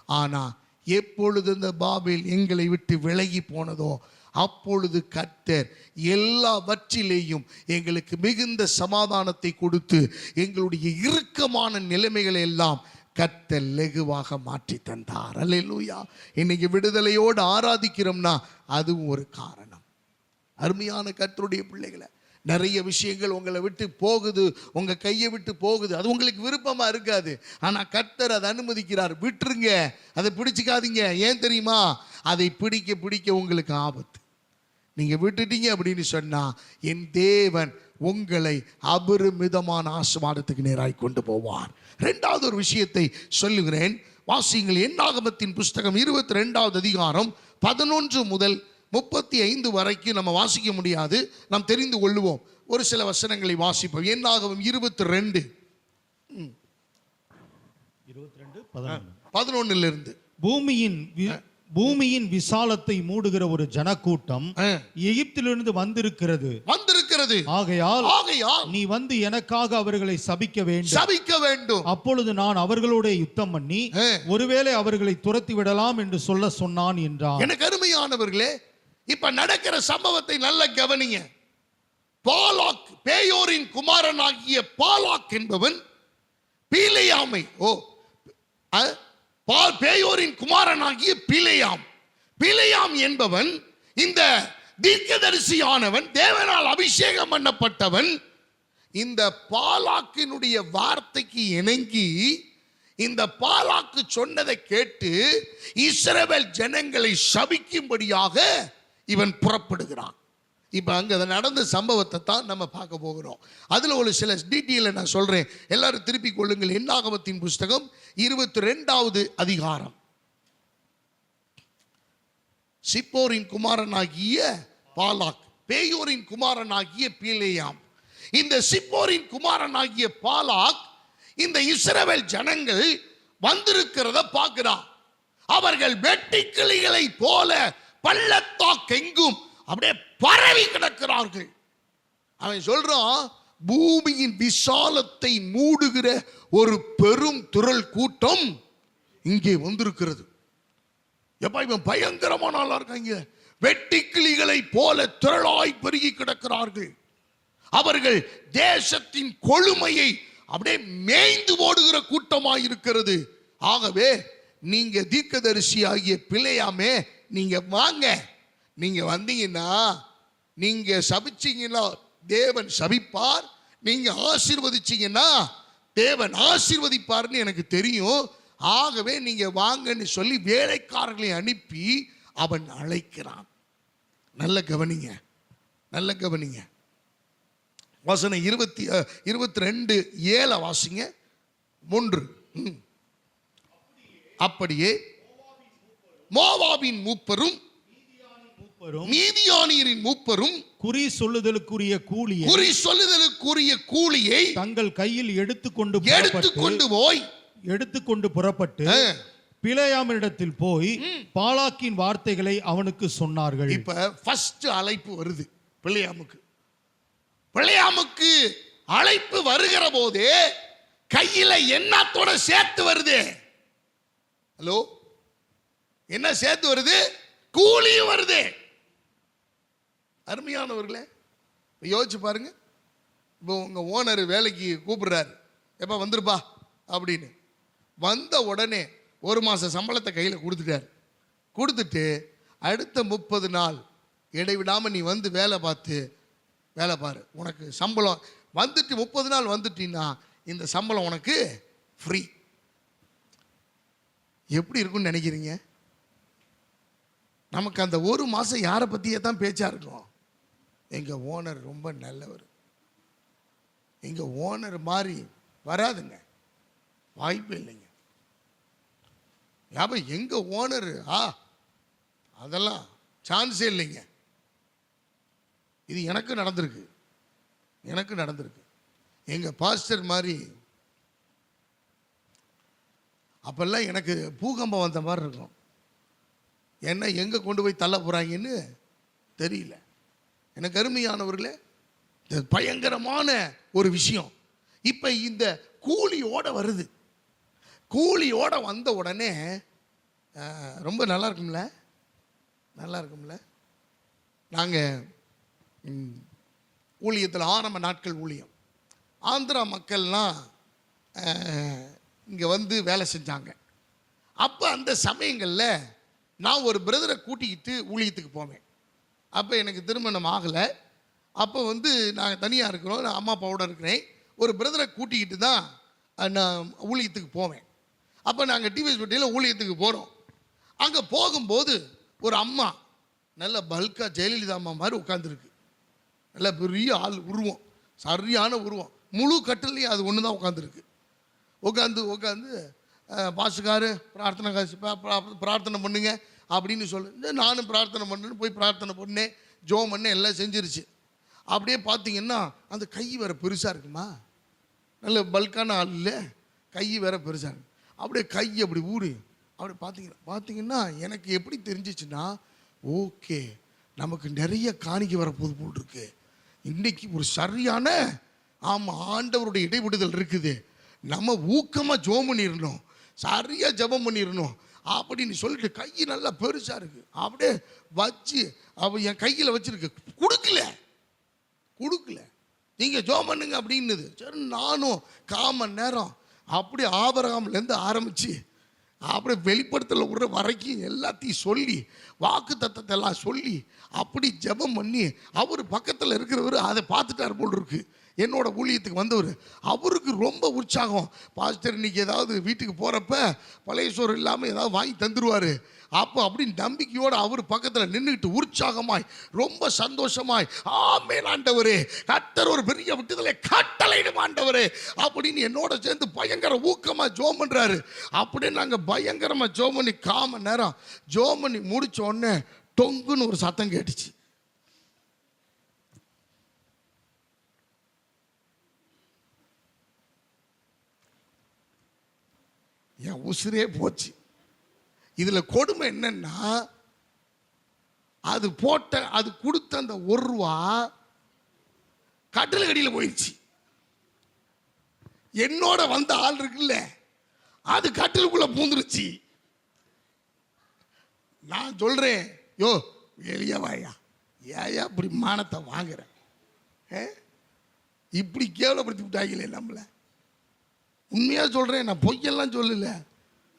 ஆனா எப்பொழுது இந்த பாபேல் எங்களை விட்டு விலகி போனதோ அப்பொழுது கர்த்தர் எல்லாவற்றிலேயும் எங்களுக்கு மிகுந்த சமாதானத்தை கொடுத்து எங்களுடைய இறுக்கமான நிலைமைகளை எல்லாம் கர்த்தர் லெகுவாக மாற்றி தந்தார். அல்லேலூயா. இன்னைக்கு விடுதலையோடு ஆராதிக்கிறோம்னா அதுவும் ஒரு காரணம். அருமையான கர்த்தருடைய பிள்ளைகளை, நிறைய விஷயங்கள் உங்களை விட்டு போகுது, உங்க கையை விட்டு போகுது, அது உங்களுக்கு விருப்பமா இருக்காது. ஆனா கர்த்தர் அதை அனுமதிக்கிறார். விட்டுருங்க, அதை பிடிச்சிக்காதீங்க. ஏன் தெரியுமா? அதை பிடிக்க உங்களுக்கு ஆபத்து. நீங்க விட்டுட்டீங்க அப்படின்னு சொன்னா என் தேவன் உங்களை அபரிமிதமான ஆசீர்வாதத்துக்கு நேராய் கொண்டு போவார். இரண்டாவது ஒரு விஷயத்தை சொல்லுகிறேன், வாசியுங்கள். என்னாகமத்தின் புஸ்தகம் 22வது அதிகாரம் 11 முதல் 35 வரைக்கும் நம்ம வாசிக்க முடியாது, நாம் தெரிந்து கொள்ளுவோம். ஒரு சில வசனங்களை வாசிப்போம். என்னாகமம் 22:11 பூமியின் விசாலத்தை மூடுகிற ஒரு ஜனக்கூட்டம் எகிப்திலிருந்து வந்திருக்கிறது. ஆகையால் நீ வந்து எனக்காக அவர்களை சபிக்க வேண்டும். அப்பொழுது நான் அவர்களோட யுத்தம் பண்ணி ஒருவேளை அவர்களை துரத்தி விடலாம் என்று சொன்னான் என்றான். எனக்கு அருமையானவர்களே, இப்ப நடக்கிற சம்பவத்தை நல்ல கவனிங்க. பாலாக், பேயோரின் குமாரனாகிய பாலாக் என்பவன் பீலேயாமை பேயோரின் குமாரனாகிய பிலேயாம் என்பவன் இந்த தீர்க்கதரிசியானவன், தேவனால் அபிஷேகம் பண்ணப்பட்டவன். இந்த பாலாக்கினுடைய வார்த்தைக்கு இணங்கி இந்த பாலாக்கு சொன்னதை கேட்டு இஸ்ரவேல் ஜனங்களை சபிக்கும்படியாக இவன் புறப்படுகிறான். இப்ப அங்க நடந்த சம்பவத்தை தான் நம்ம பார்க்க போகிறோம். அதுல ஒரு சில டீட்டெயிலை நான் சொல்றேன், எல்லாரும் திருப்பி கொள்ளுங்கள். என்னாகமத்தின் புஸ்தகம் 22வது அதிகாரம். சிப்போரின் குமாரனாகிய பாலாக், பேயோரின் குமாரனாகிய பீலேயாம். இந்த சிப்போரின் குமாரனாகிய பாலாக் இந்த இஸ்ரவேல் ஜனங்கள் வந்திருக்கிறத பார்க்கிறான். அவர்கள் வெட்டுக்கிளிகளை போல பள்ளத்தாக்கெங்கும் அப்படியே பரவி கிடக்கிறார்கள். அவன் சொல்றான், பூமியின் விசாலத்தை மூடுகிற ஒரு பெரும் திரள் கூட்டம் இங்கே வந்திருக்கிறது. எப்ப இவன் பயங்கரமான ஆளா இருக்காங்க. வெட்டுக்கிளிகளை போல திரளாய் பெருகி கிடக்கிறார்கள். அவர்கள் தேசத்தின் கொழுமையை அப்படியே மேய்ந்து ஓடுகிற கூட்டமாய் இருக்கிறது. ஆகவே நீங்க தீர்க்கதரிசி ஆகிய பிலேயாமே, நீங்க வாங்க. நீங்க வந்தீங்கன்னா, நீங்க சபிச்சீங்கன்னா தேவன் சபிப்பார், நீங்க ஆசீர்வதிச்சீங்கன்னா தேவன் ஆசீர்வதிப்பார்னு எனக்கு தெரியும். ஆகவே நீங்க வாங்கன்னு சொல்லி வேலைக்காரர்களை அனுப்பி அவன் அழைக்கிறான். நல்ல கவனிங்க. வசனம் 22:7 வாசிங்க. 3. அப்படியே மோவாபின் மூப்பரும் மூப்பரும் குறி சொல்லுதலுக்குரிய கூலியை தங்கள் கையில் எடுத்துக்கொண்டு புறப்பட்டு பிலேயாமினிடத்தில் போய் பாலாக்கின் வார்த்தைகளை அவனுக்கு சொன்னார்கள். இப்ப ஃபர்ஸ்ட் அழைப்பு வருது பிலேயாமுக்கு அழைப்பு வருகிற போதே கையில என்னத்தோட சேர்த்து வருது? ஹலோ, என்ன சேர்த்து வருது? கூலியும் வருது. அருமையானவர்களே, யோசிச்சு பாருங்க. இப்போ உங்க ஓனர் வேலைக்கு கூப்பிடுறாரு, எப்ப வந்துருப்பா அப்படின்னு. வந்த உடனே 1 மாச சம்பளத்தை கையில கொடுத்துட்டு அடுத்த 30 நாள் இடைவிடாம நீ வந்து வேலை பாரு, உனக்கு சம்பளம் வந்துட்டு 30 நாள் வந்துட்டீன்னா இந்த சம்பளம் உனக்கு ஃப்ரீ. எப்படி இருக்குன்னு நினைக்கிறீங்க? நமக்கு அந்த 1 மாசம் யாரை பத்தியே தான் பேச்சா இருக்கும். எங்க ஓனர் ரொம்ப நல்லவர், எங்க ஓனர் மாதிரி வராதுங்க, வாய்ப்பே இல்லைங்க. எங்க ஓனர் அதெல்லாம் சான்ஸே இல்லைங்க. இது எனக்கு நடந்திருக்கு. எங்க பாஸ்டர் மாதிரி அப்பெல்லாம் எனக்கு பூகம்பம் வந்த மாதிரி இருக்கும். என்ன எங்க கொண்டு போய் தள்ள போறாங்கன்னு தெரியல. எனக்கு அருமையானவர்களே, பயங்கரமான ஒரு விஷயம். இப்ப இந்த கூலியோட வருது. கூலியோட வந்த உடனே ரொம்ப நல்லா இருக்கும்ல. நாங்கள் ஊழியத்தில் ஆரம்ப நாட்கள் ஊழியம், ஆந்திரா மக்கள்லாம் இங்கே வந்து வேலை செஞ்சாங்க. அப்போ அந்த சமயங்களில் நான் ஒரு பிரதரை கூட்டிக்கிட்டு ஊழியத்துக்கு போவேன். அப்போ எனக்கு திருமணம் ஆகலை. அப்போ வந்து நாங்கள் தனியாக இருக்கிறோம், நான் அம்மா அப்பாவோட இருக்கிறேன். ஒரு பிரதரை கூட்டிக்கிட்டு தான் நான் ஊழியத்துக்கு போவேன். அப்போ நாங்கள் டிவிஎஸ்பட்டியில் ஊழியத்துக்கு போகிறோம். அங்கே போகும்போது ஒரு அம்மா நல்ல பல்கா ஜெயலலிதா அம்மா மாதிரி உட்காந்துருக்கு. நல்ல பெரிய ஆள், உருவம், சரியான உருவம். முழு கட்டிலையும் அது ஒன்று தான் உட்காந்துருக்கு. உட்காந்து பாசுக்காரு பிரார்த்தனை பண்ணுங்க அப்படின்னு சொல்லு. நானும் பிரார்த்தனை பண்ணுன்னு போய் பிரார்த்தனை பண்ணேன், ஜோம் பண்ணேன், எல்லாம் செஞ்சிருச்சு. அப்படியே பார்த்தீங்கன்னா அந்த கை வேற பெருசாக இருக்குமா, நல்ல பல்கான ஆள் இல்லை, கை வேற பெருசாக இருக்கு. அப்படியே கை அப்படி ஊறி அப்படி பார்த்தீங்கன்னா எனக்கு எப்படி தெரிஞ்சிச்சுன்னா, ஓகே நமக்கு நிறைய காணிக்கை வரப்போது போல் இருக்கு. இன்னைக்கு ஒரு சரியான ஆண்டவருடைய இடைவிடுதல் இருக்குது. நம்ம ஊக்கமாக ஜோம் பண்ணிடணும், சரியாக ஜபம் பண்ணிடணும் அப்படின்னு சொல்லிட்டு கை நல்லா பெருசாக இருக்கு. அப்படியே வச்சு என் கையில் வச்சிருக்கு. கொடுக்கல நீங்கள் ஜோம் பண்ணுங்க அப்படின்னுது. சரி, நானும் 1/4 மணி நேரம் அப்படி ஆபரகாம்லேருந்து ஆரம்பித்து அப்படி வெளிப்படுத்தல விடுற வரைக்கும் எல்லாத்தையும் சொல்லி வாக்கு தத்தத்தை எல்லாம் சொல்லி அப்படி ஜெபம் பண்ணி அவர் பக்கத்தில் இருக்கிறவர் அதை பார்த்துட்டார் போல் இருக்கு. என்னோட ஊழியத்துக்கு வந்தவர், அவருக்கு ரொம்ப உற்சாகம். பாஸ்டர் இன்னைக்கு ஏதாவது வீட்டுக்கு போகிறப்ப பழைய சோறு இல்லாமல் ஏதாவது வாங்கி தந்துடுவார். அப்போ அப்படின்னு நம்பிக்கையோடு அவர் பக்கத்தில் நின்றுக்கிட்டு உற்சாகமாய் ரொம்ப சந்தோஷமாய், ஆமென் ஆண்டவரே, கர்த்தர் ஒரு பெரிய விட்டுதலை கட்டளையிடும் ஆண்டவரே அப்படின்னு என்னோட சேர்ந்து பயங்கர ஊக்கமாக ஜோம் பண்ணுறாரு. அப்படியே நாங்கள் பயங்கரமாக ஜோம் பண்ணி 1/4 மணி நேரம் ஜோம் பண்ணி முடிச்ச உடனே டொங்குன்னு ஒரு சத்தம் கேட்டுச்சு. என் உசிரே போச்சு. இதுல கொடுமை என்னன்னா, அது கொடுத்த அந்த 1 ரூபா கட்டில் கடியில் போயிடுச்சு. என்னோட வந்த ஆள் இருக்குல்ல, அது கட்டிலுக்குள்ள பூந்துருச்சு. நான் சொல்றேன், யோ வெளியே வாயா, ஏயா இப்படி மானத்தை வாங்குற, இப்படி கேவலப்படுத்தி விட்டாங்களே நம்மள. உண்மையாக சொல்கிறேன், நான் பொய்யெல்லாம் சொல்லல.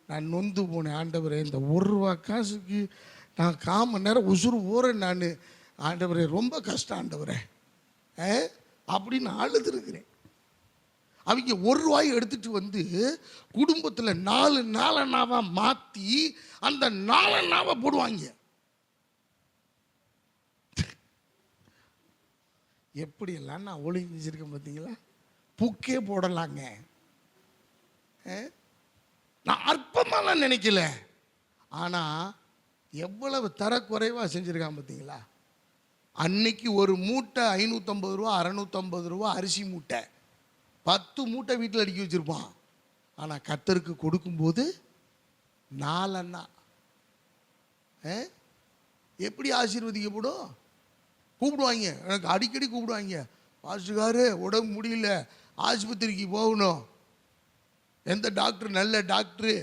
நான் நொந்து போனேன். ஆண்டவரே, இந்த 1 ரூபா காசுக்கு நான் 1/4 மணி நேரம் உசுறு போகிறேன். நான் ஆண்டவரே ரொம்ப கஷ்டம் ஆண்டவரே அப்படின்னு அழுதுருக்கிறேன். அவங்க 1 ரூபாயை எடுத்துட்டு வந்து குடும்பத்தில் 4 நாலனாவா மாற்றி அந்த 4 அண்ணாவை போடுவாங்க. எப்படியெல்லாம் நான் ஒழுங்கு செஞ்சிருக்கேன் பார்த்தீங்களா? புக்கே போடலாங்க. நான் அற்பமாலாம் நினைக்கல. ஆனால் எவ்வளவு தரக்குறைவா செஞ்சிருக்கான் பார்த்தீங்களா? அன்னைக்கு ஒரு மூட்டை 550 ரூபா 650 ரூபா அரிசி மூட்டை, 10 மூட்டை வீட்டில் அடுக்கி வச்சிருப்பான். ஆனால் கர்த்தருக்கு கொடுக்கும்போது 4 அண்ணா. எப்படி ஆசீர்வதிக்கப்படும்? கூப்பிடுவாங்க, எனக்கு அடிக்கடி கூப்பிடுவாங்க, பாஸ்டர்காரு உடம்பு முடியல, ஆஸ்பத்திரிக்கு போகணும். எந்த டாக்டர் நல்ல டாக்டரு?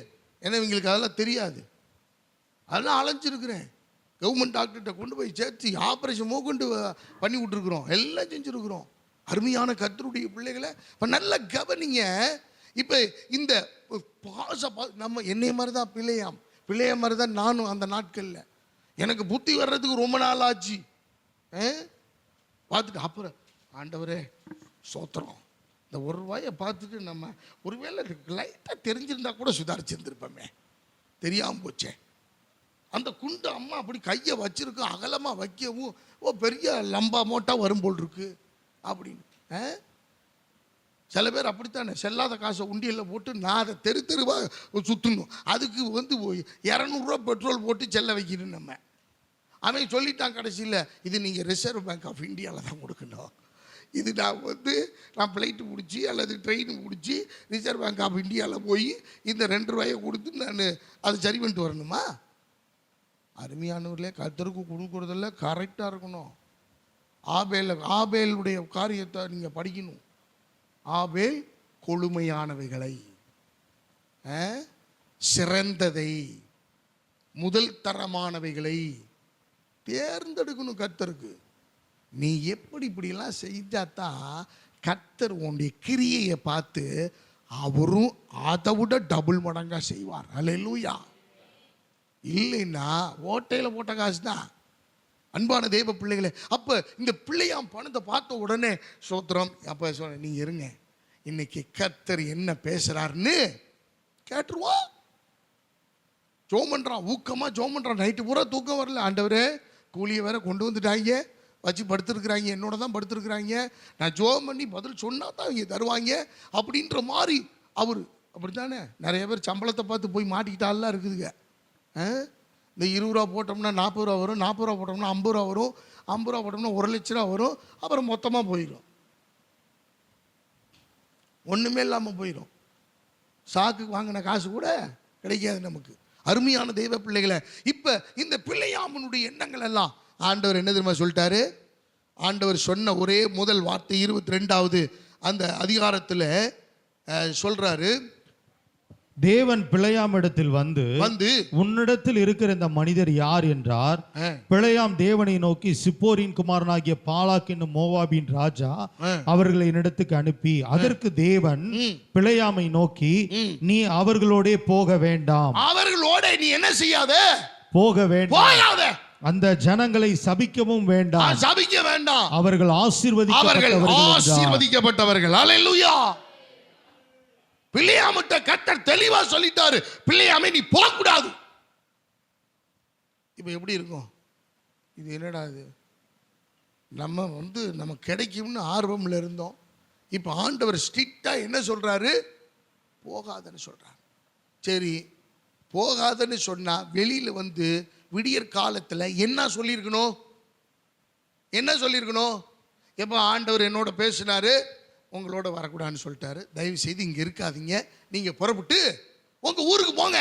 ஏன்னா இவங்களுக்கு அதெல்லாம் தெரியாது. அதெல்லாம் அலைஞ்சிருக்கிறேன். கவர்மெண்ட் டாக்டர்கிட்ட கொண்டு போய் சேர்த்து ஆப்ரேஷன் கொண்டு பண்ணி விட்டுருக்குறோம், எல்லாம் செஞ்சுருக்குறோம். அருமையான கர்த்தருடைய பிள்ளைகளை இப்போ நல்ல கவனிங்க. இப்போ இந்த நம்ம என்னைய மாதிரி தான் பிள்ளைய மாதிரி தான் நானும். அந்த நாட்களில் எனக்கு புத்தி வர்றதுக்கு ரொம்ப நாள் ஆச்சு. பார்த்துட்டு அப்புறம் ஆண்டவரே சோத்திரம், இந்த ஒரு ரூபாயை பார்த்துட்டு நம்ம ஒருவேளை லைட்டாக தெரிஞ்சிருந்தா கூட சுதாரிச்சிருந்துருப்போமே, தெரியாமல் போச்சே. அந்த குண்டு அம்மா அப்படி கையை வச்சிருக்கோம், அகலமாக வைக்கவும் பெரிய லம்பா மோட்டா வரும் போல் இருக்கு அப்படின்னு. சில பேர் அப்படித்தானே, செல்லாத காசை உண்டியலில் போட்டு நான் அதை தெருவாக சுற்றணும், அதுக்கு 200 ரூபா பெட்ரோல் போட்டு செல்ல வைக்கணும். நம்ம அவன் சொல்லிட்டான் கடைசியில், இது நீங்கள் ரிசர்வ் பேங்க் ஆஃப் இந்தியாவில் தான் கொடுக்கணும். இது நான் ஃப்ளைட்டு பிடிச்சி அல்லது ட்ரெயின் பிடிச்சி ரிசர்வ் பேங்க் ஆஃப் இந்தியாவில் போய் இந்த 2 ரூபாயை கொடுத்து நான் அதை சரி பண்ணிட்டு வரணுமா? அருமையானவர்களே, கர்த்தருக்கு கொடுக்குறதில்ல கரெக்டாக இருக்கணும். ஆபேலுடைய காரியத்தை நீங்கள் படிக்கணும். ஆபேல் கொழுமையானவைகளை, சிறந்ததை, முதல் தரமானவைகளை தேர்ந்தெடுக்கணும் கர்த்தருக்கு. நீ எப்படி இப்படிலாம் செஞ்சாதான் கர்த்தர் உன்னுடைய கிரியையை பார்த்து அவரும் அதை விட டபுள் மடங்காக செய்வார். அல்லேலூயா. இல்லைன்னா ஓட்டையில் போட்ட காசு தான். அன்பான தேவ பிள்ளைகளே, அப்போ இந்த பிள்ளையாம் பணத்தை பார்த்த உடனே சோத்திரம். அப்போ சொன்ன, நீங்கள் இருங்க, இன்னைக்கு கர்த்தர் என்ன பேசுகிறாருன்னு கேட்டுருவோம். ஜோம் பண்ணுறான், ஊக்கமாக ஜோம் பண்ணுறான். நைட்டு பூரா தூக்கம் வரல. ஆண்டவரே, கூலியை வேற கொண்டு வந்துட்டாங்க, வச்சு படுத்துருக்குறாங்க, என்னோட தான் படுத்துருக்குறாங்க, நான் ஜோம் பண்ணி பதில் சொன்னால் தான் இங்கே தருவாங்க அப்படின்ற மாதிரி அவர். அப்படி தானே நிறைய பேர் சம்பளத்தை பார்த்து போய் மாட்டிக்கிட்டாலாம் இருக்குதுங்க. இந்த 20 ரூபா போட்டோம்னா 40 ரூபா வரும், 40 ரூபா போட்டோம்னா 50 ரூபா வரும், 50 ரூபா போட்டோம்னா 1 லட்ச ரூபா வரும். அப்புறம் மொத்தமாக போயிடும், ஒன்றுமே இல்லாமல் போயிடும். சாக்குக்கு வாங்கின காசு கூட கிடைக்காது நமக்கு. அருமையான தெய்வ பிள்ளைகளை, இப்போ இந்த பிள்ளையாமனுடைய எண்ணங்கள் எல்லாம் ஆண்டவர் என்ன தெரியுமா சொல்லிட்டாரு? ஆண்டவர் சொன்ன ஒரே முதல் வார்த்தை 22வது அந்த அதிகாரத்தில் சொல்றாரு, தேவன் பிழையாம் இடத்தில் வந்து உன்னிடத்தில் இருக்கிற இந்த மனிதர் யார் என்றார். பிழையாம் தேவனை நோக்கி, சிப்போரின் குமாரனாகிய பாலாக் என்னும் மோவாபின் ராஜா அவர்களை என்னிடத்துக்கு அனுப்பி. அதற்கு தேவன் பிழையாமை நோக்கி, நீ அவர்களோட போக வேண்டாம். அவர்களோட நீ என்ன செய்யாத? போக வேண்டாம். அந்த ஜனங்களை சபிக்கவும் வேண்டாம். சபிக்க வேண்டாம். அவர்கள் ஆசீர்வதிக்கப்பட்டவர்கள். அல்லேலூயா. பிள்ளையாமிட்ட கர்த்தர் தெளிவா சொல்லிட்டாரு, பிள்ளையாமை நீ போக கூடாது. இப்ப எப்படி இருக்கும்? இது என்னடா இது? நம்ம நம்ம கிடைக்கும்னு ஆர்வம்ல இருந்தோம். இப்ப ஆண்டவர் ஸ்ட்ரிக்டா என்ன சொல்றாரு? போகாதன்னு சொல்றாரு. சரி, போகாதன்னு சொன்னா வெளியில விடியற் காலத்துல என்ன சொல்லியிருக்கணும்? என்ன சொல்லியிருக்கணும்? எப்ப ஆண்டவர் என்னோட பேசினாரு, உங்களோட வரக்கூடாதுன்னு சொல்லிட்டாரு, தயவு செய்து இங்கே இருக்காதீங்க, நீங்கள் புறப்பட்டு உங்கள் ஊருக்கு போங்க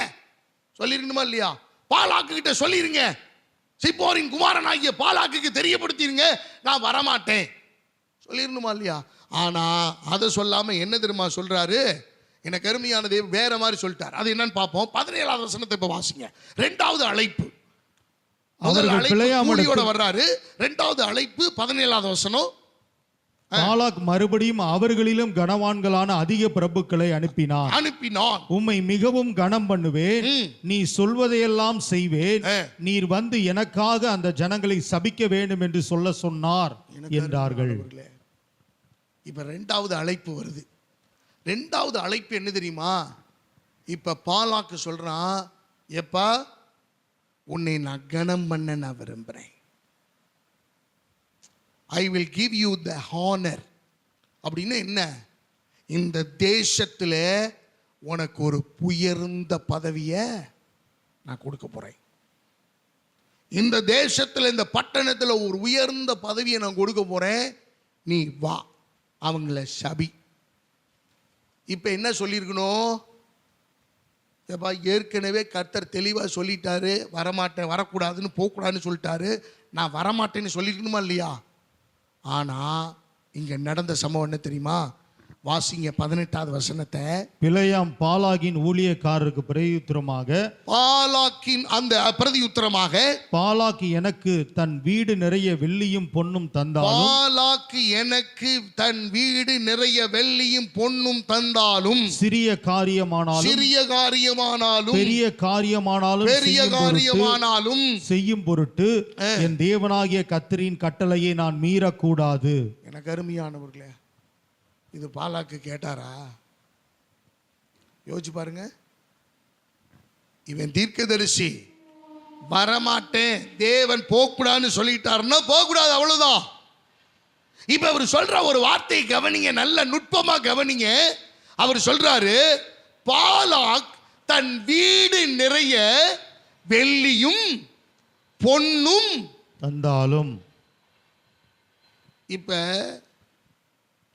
சொல்லிருக்கணுமா இல்லையா? பாலாக்கு கிட்ட சொல்லிருங்க, சிப்போரின் குமாரனாகிய பாலாக்கு தெரியப்படுத்திருங்க, நான் வரமாட்டேன் சொல்லிடணுமா இல்லையா? ஆனால் அதை சொல்லாமல் என்ன தெரியுமா சொல்கிறாரு? எனக்கு அருமையான தேவன் வேற மாதிரி சொல்லிட்டார். அது என்னன்னு பார்ப்போம். 17வது வசனத்தை இப்போ வாசிங்க. 2வது அழைப்பு. முதல் அழைப்பு வர்றாரு, 2வது அழைப்பு 17வது வசனம். பாலாக் மறுபடியும் அவர்களிலும் கனவான்களான அதிக பிரபுக்களை அனுப்பினான். உம்மை மிகவும் கனம் பண்ணுவேன், நீ சொல்வதையெல்லாம் செய்வேன், நீர் வந்து எனக்காக அந்த ஜனங்களை சபிக்க வேண்டும் என்று சொல்ல சொன்னார் என்றார்கள். இப்ப 2வது அழைப்பு வருது. 2வது அழைப்பு என்ன தெரியுமா? இப்ப பாலாக்கு சொல்றான், எப்பா உன்னை நான் கனம் பண்ண நான் விரும்புறேன். I will give you the honor. அப்படின்னா என்ன? இந்த தேசத்தில் உனக்கு ஒரு உயர்ந்த பதவியை நான் கொடுக்க போறேன். இந்த தேசத்துல இந்த பட்டணத்துல ஒரு உயர்ந்த பதவியை நான் கொடுக்க போறேன், நீ வா, அவங்கள சபி. இப்ப என்ன சொல்லியிருக்கணும்? ஏற்கனவே கர்த்தர் தெளிவா சொல்லிட்டாரு, வரமாட்டேன், வரக்கூடாதுன்னு, போகக்கூடாதுன்னு சொல்லிட்டாரு. நான் வரமாட்டேன்னு சொல்லிருக்கணுமா இல்லையா? ஆனா இங்க நடந்த சம்பவம் என்ன தெரியுமா? வாசிங்க 18வது வசனத்தை. பிலேயாம் பாலாகின் ஊழியக்காரருக்கு பிரதியுத்தரமாக, பாலாக்கின் அந்த பிரதியுத்தரமாக, பாலாக்கு எனக்கு தன் வீடு நிறைய வெள்ளியும் பொன்னும் தந்தாலும், பாலாக்கு எனக்கு தன் வீடு நிறைய வெள்ளியும் பொன்னும் தந்தாலும், சிறிய காரியமானாலும் பெரிய காரியமானாலும் செய்யும் பொருட்டு என் தேவனாகிய கர்த்தரின் கட்டளையை நான் மீறக்கூடாது. எனக்கு அருமையானவர்களே, இது பாலாக்கு கேட்டாரா? யோசிச்சு பாருங்க. இவன் தீர்க்கதரிசி, வரமாட்டேன், தேவன் போகக்கூடாதுன்னு சொல்லிட்டாருன்னா போகக்கூடாது, அவ்வளவுதான். இப்ப அவர் சொல்ற ஒரு வார்த்தையை கவனிங்க, நல்ல நுட்பமா கவனிங்க. அவர் சொல்றாரு, பாலாக் தன் வீடு நிறைய வெள்ளியும் பொன்னும் தந்தாலும். இப்ப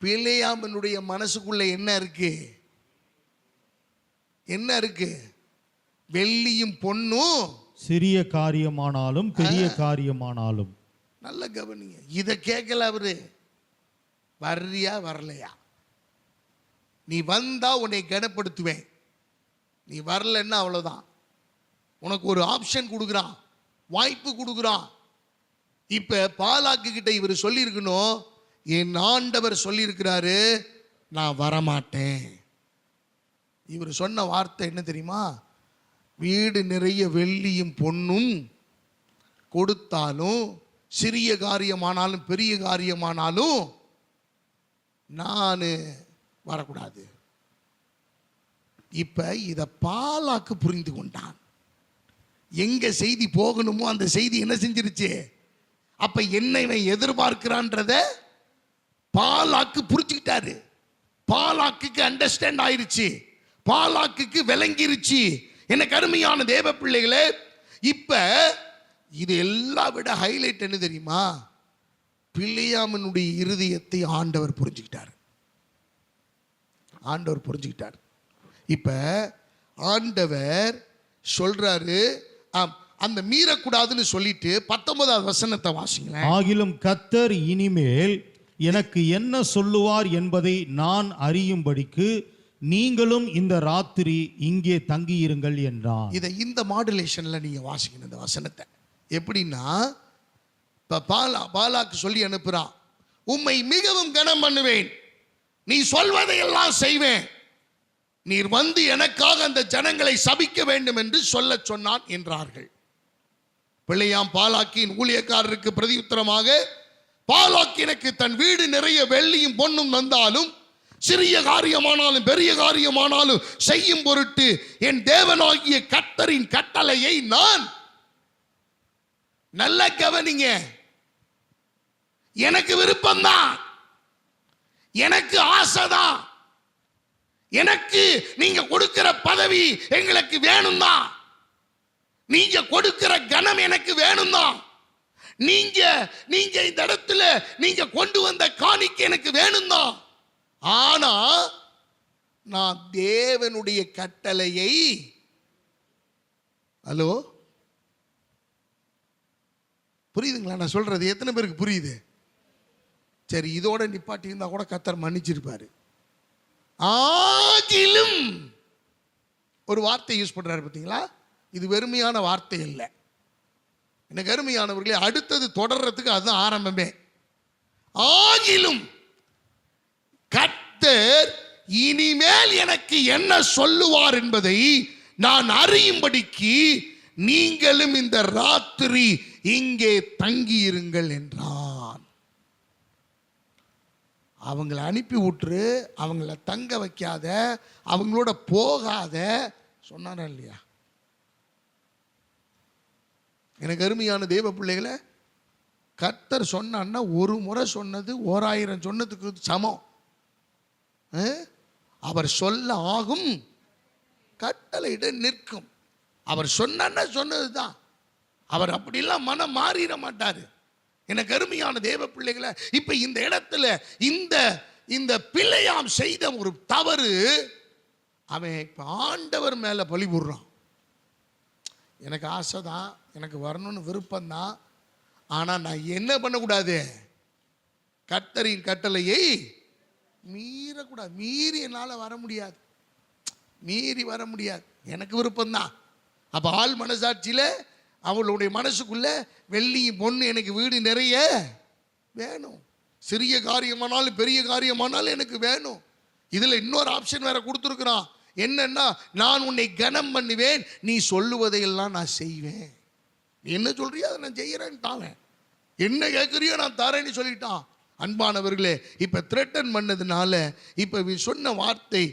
பிலேயாமனுடைய மனசுக்குள்ள என்ன இருக்கு? என்ன இருக்கு? வெள்ளியும் பொன்னும், சிறிய காரியமானாலும் பெரிய காரியமானாலும். நல்ல கவனிங்க. இத கேட்கல அவரு. வர்றியா வரலையா? நீ வந்தா உன்னை கனப்படுத்துவேன், நீ வரலன்னா அவ்வளவுதான். உனக்கு ஒரு ஆப்ஷன் கொடுக்குறான், வாய்ப்பு கொடுக்குறான். இப்ப பாலாக்கு கிட்ட இவர் சொல்லியிருக்கணும், என் ஆண்டவர் சொல்லியிருக்கிறாரு, நான் வரமாட்டேன். இவர் சொன்ன வார்த்தை என்ன தெரியுமா? வீடு நிறைய வெள்ளியும் பொன்னும் கொடுத்தாலும், சிறிய காரியமானாலும் பெரிய காரியமானாலும் நான் வரக்கூடாது. இப்ப இத பாலாக்கு புரிந்து கொண்டான். எங்க செய்தி போகணுமோ அந்த செய்தி என்ன செஞ்சிருச்சு? அப்ப என்ன இவன் எதிர்பார்க்கிறான்றத பாலாக்கு புரிஞ்சுக்கிட்டாரு. பாலாக்கு அண்டர்ஸ்டாண்ட் ஆயிருச்சு, பாலாக்கு விளங்கிருச்சு. எனக்கு அருமையான தேவ பிள்ளைகளே, இப்ப இது எல்லாம் விட ஹைலைட் என்ன தெரியுமா? பிலேயாமனுடைய இருதயத்தை ஆண்டவர் புரிஞ்சுக்கிட்டார். ஆண்டவர் புரிஞ்சுக்கிட்டார். இப்ப ஆண்டவர் சொல்றாரு, அந்த மீறக்கூடாதுன்னு சொல்லிட்டு 19வது வசனத்தை வாசிங்களேன். ஆகிலும் கர்த்தர் இனிமேல் எனக்கு என்ன சொல்லுவார் என்பதை நான் அறியும்படிக்கு நீங்களும் இந்த ராத்திரி இங்கே தங்கியிருங்கள் என்றான். இதை இந்த மாடுலேஷன்ல நீங்க வாசிக்கணும் இந்த வசனத்தை. எப்படின்னா, இப்ப பாலாக்கு சொல்லி அனுப்புறான், உம்மை மிகவும் கனம் பண்ணுவேன், நீ சொல்வதை எல்லாம் செய்வேன், நீர் வந்து எனக்காக அந்த ஜனங்களை சபிக்க வேண்டும் என்று சொல்ல சொன்னான் என்றார்கள். பிலேயாம் பாலாக்கின் ஊழியக்காரருக்கு பிரதியுத்தரமாக, பாலாக் எனக்கு தன் வீடு நிறைய வெள்ளியும் பொன்னும் தந்தாலும், சிறிய காரியமானாலும் பெரிய காரியமானாலும் செய்யும் பொருட்டு என் தேவனாகிய கர்த்தரின் கட்டளையை நான், நல்ல கவனிங்க, எனக்கு விருப்பம்தான், எனக்கு ஆசைதான், எனக்கு நீங்க கொடுக்கிற பதவி எங்களுக்கு வேணும் தான், நீங்க கொடுக்கிற கனம் எனக்கு வேணும் தான், நீங்க இந்த இடத்துல நீங்க கொண்டு வந்த காணிக்கை எனக்கு வேணும் தான். ஆனா நான் தேவனுடைய கட்டளையை, ஹலோ புரியுதுங்களா நான் சொல்றது? எத்தனை பேருக்கு புரியுது? சரி, இதோட நிப்பாட்டி இருந்தா கூட கர்த்தர் மன்னிச்சிருப்பாரு. ஆகிலும் ஒரு வார்த்தை யூஸ் பண்றாரு பார்த்தீங்களா? இது வெறுமையான வார்த்தை இல்லை. எனக்கு அருமையானவர்களே, அடுத்தது தொடர்றதுக்கு அதுதான் ஆரம்பமே. ஆகிலும் கர்த்தர் இனிமேல் எனக்கு என்ன சொல்லுவார் என்பதை நான் அறியும்படிக்கு நீங்களும் இந்த ராத்திரி இங்கே தங்கியிருங்கள் என்றான். அவங்களை அனுப்பி விட்டுரு, அவங்கள தங்க வைக்காத, அவங்களோட போகாத சொன்னாரா இல்லையா? எனக்கு அருமையான தேவ பிள்ளைகளை, கர்த்தர் சொன்னான்னா ஒரு முறை சொன்னது 1000 சொன்னதுக்கு சமம். அவர் சொல்ல ஆகும், கட்டளையிட நிற்கும். அவர் சொன்னா சொன்னதுதான். அவர் அப்படிலாம் மனம் மாறிட மாட்டாரு. எனக்கு அருமையான தேவ பிள்ளைகளை, இப்ப இந்த இடத்துல இந்த இந்த பிள்ளையாம் செய்த ஒரு தவறு, அவன் இப்ப ஆண்டவர் மேல பழி போடுறான். எனக்கு ஆசை தான், எனக்கு வரணும்னு விருப்பம் தான், ஆனா நான் என்ன பண்ணக்கூடாது, கர்த்தரின் கட்டளையை மீறக்கூடாது. மீறி என்னால் வர முடியாது, மீறி வர முடியாது, எனக்கு விருப்பம்தான். அப்ப ஆள் மனசாட்சியில அவளுடைய மனசுக்குள்ள வெள்ளி பொண்ணு எனக்கு வீடு நிறைய வேணும், சிறிய காரியமானாலும் பெரிய காரியமானாலும் எனக்கு வேணும். இதுல இன்னொரு ஆப்ஷன் வேற கொடுத்துருக்கிறான். என்னன்னா, நான் உன்னை கனம் பண்ணுவேன், நீ சொல்லுவதையெல்லாம் நான் செய்வேன். நீ என்ன சொல்றியோ அதை நான் செய்யறேன்னு தாவேன், என்ன கேட்குறியோ நான் தரேன்னு சொல்லிட்டான். அன்பானவர்களே, இப்ப த்ரெட்டன் பண்ணதுனால இப்ப சொன்ன வார்த்தை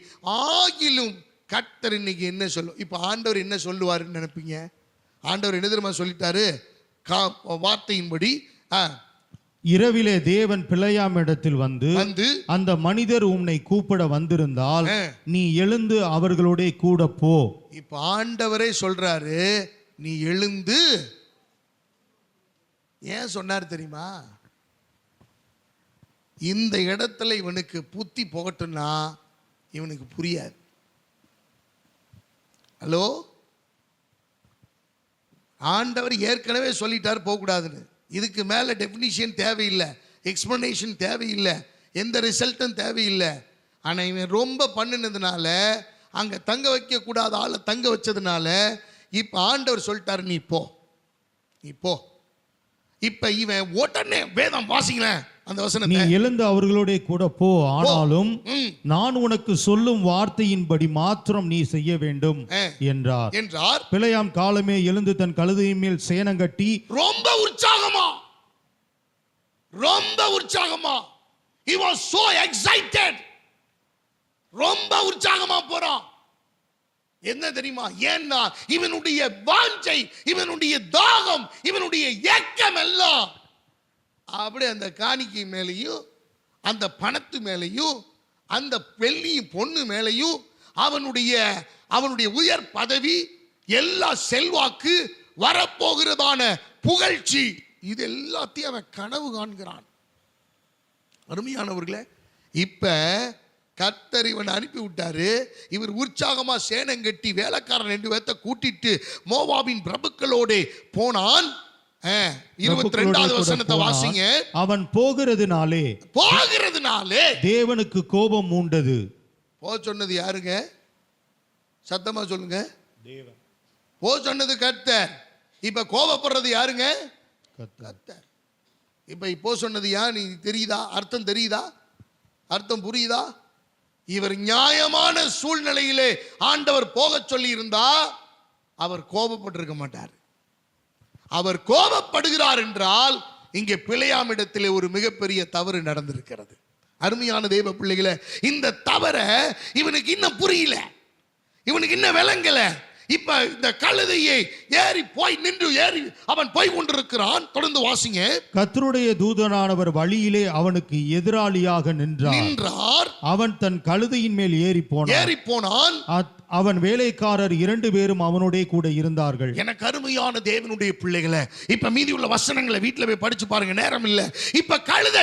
ஆகிலும் கர்த்தர் இன்னைக்கு என்ன சொல்லும். இப்ப ஆண்டவர் என்ன சொல்லுவாருன்னு நினைப்பீங்க? ஆண்டவர் என்ன தெரியுமா சொல்லிட்டாரு? வார்த்தையின்படி இரவிலே தேவன் பிள்ளையாம் இடத்தில் வந்து அந்த மனிதர் உன்னை கூப்பிட வந்திருந்தால் நீ எழுந்து அவர்களோட கூட போ. இப்ப ஆண்டவரே சொல்றாரு, நீ எழுந்து. ஏன் சொன்னார் தெரியுமா? இந்த இடத்துல இவனுக்கு புத்தி போகட்டும்னா இவனுக்கு புரியாது. ஹலோ, ஆண்டவர் ஏற்கனவே சொல்லிட்டார் போகக்கூடாதுன்னு. இதுக்கு மேல டெஃபினிஷன் தேவையில்லை, எக்ஸ்பிளனேஷன் தேவையில்லை, எந்த ரிசல்ட்டும் தேவையில்லை. ஆனா இவன் ரொம்ப பண்ணினதுனால, அங்க தங்க வைக்க கூடாத ஆளை தங்க வச்சதுனால இப்ப ஆண்டவர் சொல்லிட்டாரு, நீ போ, நீ போ. இப்ப இவன் உடனே வேதம் வாசிங்களேன் அந்த வசனத்தை, நீ எழுந்து அவர்களோட கூட போ, ஆனாலும் நான் உனக்கு சொல்லும் வார்த்தையின்படி மாத்திரம் நீ செய்ய வேண்டும் என்றார். பிள்ளையாம் காலமே எழுந்து தன் கழுதையின் மேல் சேணம் கட்டி ரொம்ப உற்சாகமா, ரொம்ப உற்சாகமா, he was so excited, ரொம்ப உற்சாகமா போறான். என்ன தெரியுமா? ஏன்னா இவனுடைய வாஞ்சை, இவனுடைய தாகம், இவனுடைய ஏக்கம் எல்லாம் அப்படி அந்த காணிக்கை மேலையும் அந்த பணத்து மேலையும் அந்த வெள்ளி பொண்ணு மேலையும் அவனுடைய உயர் பதவி, எல்லா செல்வாக்கு, வரப்போகிறதான புகழ்ச்சி, இது எல்லாத்தையும் அவன் கனவு காண்கிறான். அருமையானவர்களே, இப்ப கர்த்தர் இவன் அனுப்பி விட்டாரு. இவர் உற்சாகமா சேனம் கட்டி வேலைக்காரன் 2 பேர்த்த கூட்டிட்டு மோவாபின் பிரபுக்களோட போனான். 22வது வசனத்தை வாசிங்க. அவன் போகிறதுனாலே தேவனுக்கு கோபம் மூண்டது. போ சொன்னது யாருங்க? சத்தமா சொல்லுங்க. தேவன். போ சொன்னது கர்த்தர். இப்ப கோபப்படுறது யாருங்க? கர்த்தர். இப்ப இப்போ சொன்னது யார்? நீ தெரியுதா? அர்த்தம் தெரியுதா? அர்த்தம் புரியுதா? இவர் நியாயமான சூழ்நிலையிலே ஆண்டவர் போக சொல்லி இருந்தா அவர் கோபப்பட்டிருக்க மாட்டார். அவர் கோபப்படுகிறார் என்றால் இங்கே பிள்ளையாம் இடத்திலே ஒரு மிகப்பெரிய தவறு நடந்திருக்கிறது. அருமையான தேவ பிள்ளைகளே, இந்த தவற இவனுக்கு இன்னும் புரியல, இவனுக்கு இன்னும் விளங்கல. இப்ப இந்த கழுதையை ஏறி போய் நின்று அவன் போய் கொண்டிருக்கிறான். தொடர்ந்து வாசிங்க. கர்த்தருடைய தூதனானவர் வழியிலே அவனுக்கு எதிராளியாக நின்றார். அவன் தன் கழுதையின் மேல் ஏறி போனான். அவன் வேலைக்காரர் 2 பேரும் அவனோட கூட இருந்தார்கள். எனக்கு அருமையான தேவனுடைய பிள்ளைகளை, இப்ப மீதி உள்ள வசனங்களை வீட்டுல போய் படிச்சு பாருங்க, நேரம் இல்ல. இப்ப கழுதை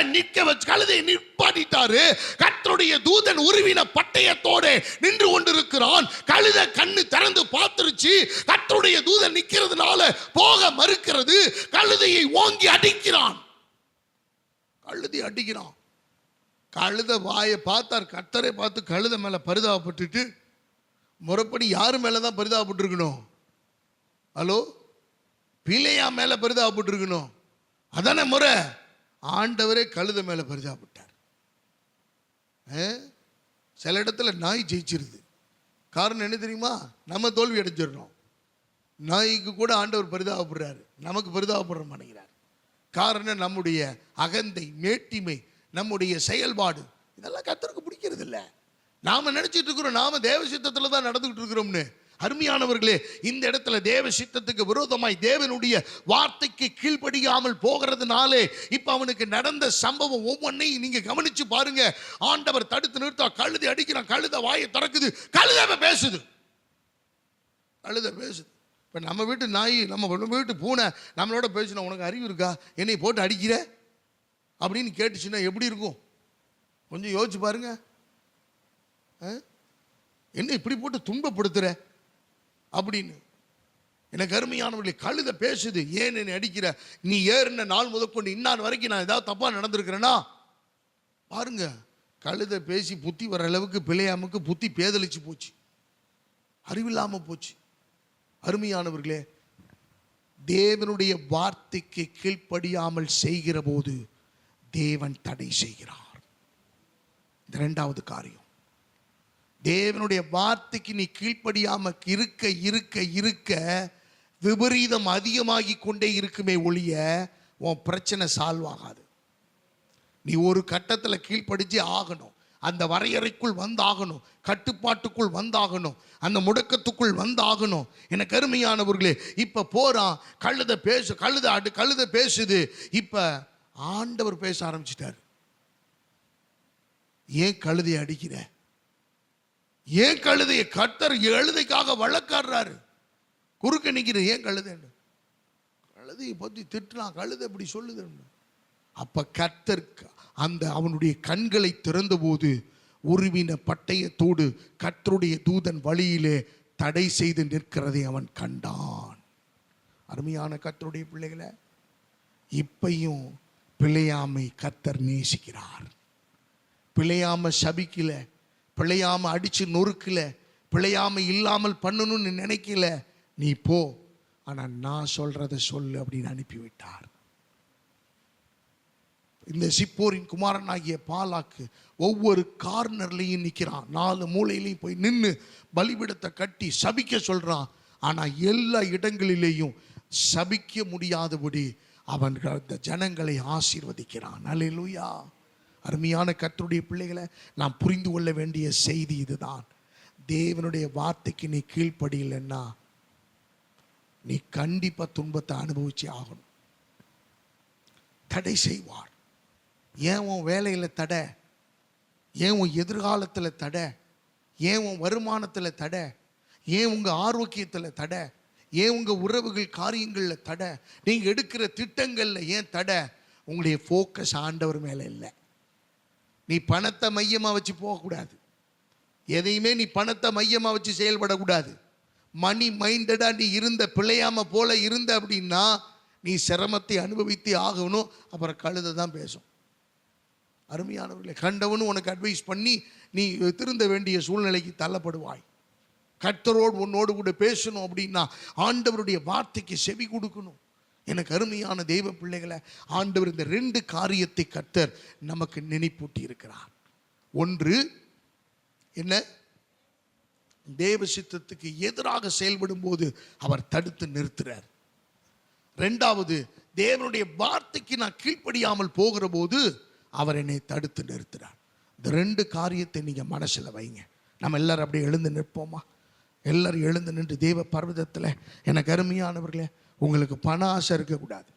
கழுதையை நிப்பாட்டிட்டாரு. கர்த்தருடைய தூதன் உருவின பட்டயத்தோட நின்று கொண்டிருக்கிறான். கழுதை கண்ணு திறந்து பார்த்துருச்சு. கர்த்தருடைய தூதன் நிக்கிறதுனால போக மறுக்கிறது. கழுதையை ஓங்கி அடிக்கிறான். கழுதை வாயை பார்த்தார். கர்த்தரை பார்த்து கழுதை மேல பரிதாபப்பட்டுட்டு, முறைப்படி யாரு மேலதான் பரிதாபப்பட்டிருக்கணும்? ஹலோ, பிள்ளையா மேல பரிதாபப்பட்டிருக்கணும், அதானே முறை. ஆண்டவரே கழுதை மேல பரிதாபப்பட்டார். சில இடத்துல நாய் ஜெயிச்சிருது. காரணம் என்ன தெரியுமா? நம்ம தோல்வி அடைஞ்சிடணும். நாய்க்கு கூட ஆண்டவர் பரிதாபப்படுறாரு, நமக்கு பரிதாபப்படுற மாட்டேங்கிறார். காரணம் நம்முடைய அகந்தை, மேட்டிமை, நம்முடைய செயல்பாடு, இதெல்லாம் கர்த்தருக்கு பிடிக்கிறது இல்லை. நாம நினைச்சிட்டு இருக்கிறோம் நாம தேவ சித்தத்துல தான் நடந்துகிட்டு இருக்கிறோம்னு. அருமையானவர்களே, இந்த இடத்துல தேவ சித்தத்துக்கு விரோதமாய் தேவனுடைய வார்த்தைக்கு கீழ்ப்படியாமல் போகிறதுனாலே இப்ப அவனுக்கு நடந்த சம்பவம் ஒவ்வொன்றையும் நீங்க கவனிச்சு பாருங்க. ஆண்டவர் தடுத்து நிறுத்தா, கழுதை அடிக்கிறான், கழுதை வாயை திறக்குது, கழுதை பேசுது. இப்போ நம்ம வீட்டு நாய், நம்ம வீட்டு பூனை நம்மளோட பேசினா, உனக்கு அறிவு இருக்கா, என்னை போட்டு அடிக்கிற அப்படின்னு கேட்டுச்சுன்னா எப்படி இருக்கும்? கொஞ்சம் யோசிச்சு பாருங்க. என்ன இப்படி போட்டு துன்பப்படுத்துற அப்படின்னு. எனக்கு அருமையானவர்களே, கழுதை பேசுது, ஏன் என்னை அடிக்கிற, நீ ஏறின நாள் முதற்கொண்டு இன்னார் வரைக்கும் நான் ஏதாவது தப்பா நடந்திருக்கிறேன்னா பாருங்க. கழுதை பேசி புத்தி வர அளவுக்கு பிள்ளையாமுக்கு புத்தி பேதலிச்சு போச்சு, அறிவில்லாம போச்சு. அருமையானவர்களே, தேவனுடைய வார்த்தைக்கு கீழ்ப்படியாமல் செய்கிற போது தேவன் தடை செய்கிறார். இந்த இரண்டாவது காரியம், தேவனுடைய வார்த்தைக்கு நீ கீழ்ப்படியாம இருக்க இருக்க இருக்க விபரீதம் அதிகமாகி கொண்டே இருக்குமே ஒழிய உன் பிரச்சனை சால்வ் ஆகாது. நீ ஒரு கட்டத்தில் கீழ்ப்படிச்சே ஆகணும், அந்த வரையறைக்குள் வந்தாகணும், கட்டுப்பாட்டுக்குள் வந்தாகணும், அந்த முடக்கத்துக்குள் வந்தாகணும். எனக்கு அருமையானவர்களே, இப்ப போறான், கழுதை பேசுது. இப்ப ஆண்டவர் பேச ஆரம்பிச்சிட்டார். ஏன் கழுதையை அடிக்கிற, ஏன் கழுதையை, கர்த்தர் கழுதைக்காக வழக்காடுறாரு, குறுக்க நிக்கிற, ஏன் கழுதைன்னு கழுதையை பத்தி திட்டுறான், கழுதை இப்படி சொல்லுது. அப்ப கர்த்தர் அந்த அவனுடைய கண்களை திறந்த போது உருவின பட்டயத்தோடு கர்த்தருடைய தூதன் வழியிலே தடை செய்து நிற்கிறதை அவன் கண்டான். அருமையான கர்த்தருடைய பிள்ளைகளை, இப்பையும் பிழையாமை கர்த்தர் நேசிக்கிறார். பிழையாம சபிக்கல, பிழையாம அடிச்சு நொறுக்கல, பிழையாம இல்லாமல் பண்ணணும்னு நினைக்கல. நீ போ, ஆனா நான் சொல்றத சொல்லு அப்படின்னு அனுப்பிவிட்டார். இந்த சிப்போரின் குமாரனாகிய பாலாக்கு ஒவ்வொரு கார்னர்லையும் நிற்கிறான், 4 மூலையிலையும் போய் நின்று பலிபீடத்தை கட்டி சபிக்க சொல்றான். ஆனா எல்லா இடங்களிலேயும் சபிக்க முடியாதபடி அவன் அந்த ஜனங்களை ஆசீர்வதிக்கிறான். அல்லேலூயா. அருமையான கர்த்தருடைய பிள்ளைகளை, நாம் புரிந்து கொள்ள வேண்டிய செய்தி இதுதான். தேவனுடைய வார்த்தைக்கு நீ கீழ்ப்படியலைன்னா நீ கண்டிப்பா துன்பத்தை அனுபவிச்சு ஆகணும். தடை செய்வார். ஏன் உன் வேலையில் தடை, ஏன் உன் எதிர்காலத்தில் தடை, ஏன் உன் வருமானத்தில் தடை, ஏன் உங்க ஆரோக்கியத்தில் தடை, ஏன் உங்க உறவுகள் காரியங்களில் தடை, நீங்க எடுக்கிற திட்டங்கள்ல ஏன் தடை? உங்களுடைய ஃபோக்கஸ் ஆண்டவர் மேல இல்லை. நீ பணத்தை மையமா வச்சு போகக்கூடாது, எதையுமே நீ பணத்தை மையமா வச்சு செயல்படக்கூடாது. மணி மைண்டடா நீ இருந்த, பிழையாம போல இருந்த அப்படின்னா நீ சிரமத்தை அனுபவித்து ஆகணும். அப்புறம் கழுதை தான் பேசும். அருமையானவர்களே, கண்டவனும் உனக்கு அட்வைஸ் பண்ணி நீ திருந்த வேண்டிய சூழ்நிலைக்கு தள்ளப்படுவாய். கர்த்தரோடு உன்னோடு கூட பேசணும் அப்படின்னா ஆண்டவருடைய வார்த்தைக்கு செவி கொடுக்கணும். எனக்கு அருமையான தெய்வ பிள்ளைகளை, ஆண்டவர் இந்த 2 காரியத்தை கர்த்தர் நமக்கு நினைப்பூட்டி இருக்கிறார். ஒன்று என்ன, தேவ சித்தத்துக்கு எதிராக செயல்படும் போது அவர் தடுத்து நிறுத்துறார். 2வது, தேவனுடைய வார்த்தைக்கு நான் கீழ்ப்படியாமல் போகிற போது அவர் என்னை தடுத்து நிறுத்துறார். இந்த 2 காரியத்தை நீங்க மனசுல வைங்க. நம்ம எல்லாரும் அப்படியே எழுந்து நிற்போமா? எல்லாரும் எழுந்து நின்று தேவ பர்வதத்தில், எனக்கு அருமையானவர்களே, உங்களுக்கு பண ஆசை இருக்கக்கூடாது,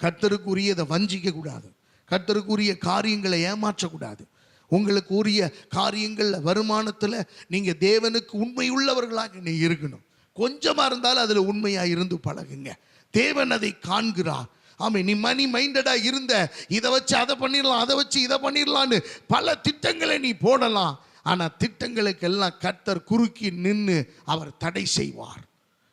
கர்த்தருக்கு உரியதை வஞ்சிக்க கூடாது, கர்த்தருக்கு உரிய காரியங்களை ஏமாற்றக்கூடாது. உங்களுக்கு உரிய காரியங்கள்ல வருமானத்தில் நீங்க தேவனுக்கு உண்மை உள்ளவர்களாக நீ இருக்கணும். கொஞ்சமா இருந்தாலும் அதுல உண்மையா இருந்து பழகுங்க. தேவன் அதை காண்கிறார். ஆமா, நீ மணி மைண்டடா இருந்த, இதை வச்சு அதை பண்ணிடலாம், அதை வச்சு இதை பண்ணிடலான்னு பல திட்டங்களை நீ போடலாம். ஆனா திட்டங்களுக்கெல்லாம் கர்த்தர் குறுக்கி நின்று அவர் தடை செய்வார்.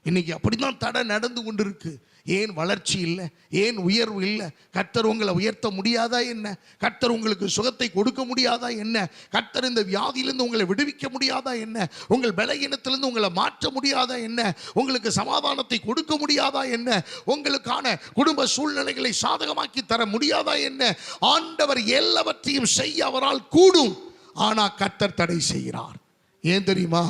இன்னைக்கு அப்படிதான் தடை நடந்து கொண்டிருக்கு. ஏன் வளர்ச்சி இல்லை, ஏன் உயர்வு இல்லை? கர்த்தர் உங்களை உயர்த்த முடியாதா என்ன? கர்த்தர் உங்களுக்கு சுகத்தை கொடுக்க முடியாதா என்ன? கர்த்தர் இந்த வியாதியிலிருந்து உங்களை விடுவிக்க முடியாதா என்ன? உங்கள் பலகீனத்திலிருந்து உங்களை மாற்ற முடியாதா என்ன? உங்களுக்கு சமாதானத்தை கொடுக்க முடியாதா என்ன? உங்களுக்கான குடும்ப சூழ்நிலைகளை சாதகமாக்கி தர முடியாதா என்ன? ஆண்டவர் எல்லாவற்றையும் செய்ய அவரால் கூடும். ஆனா கர்த்தர் தடை செய்கிறார். ஏன் தெரியுமா?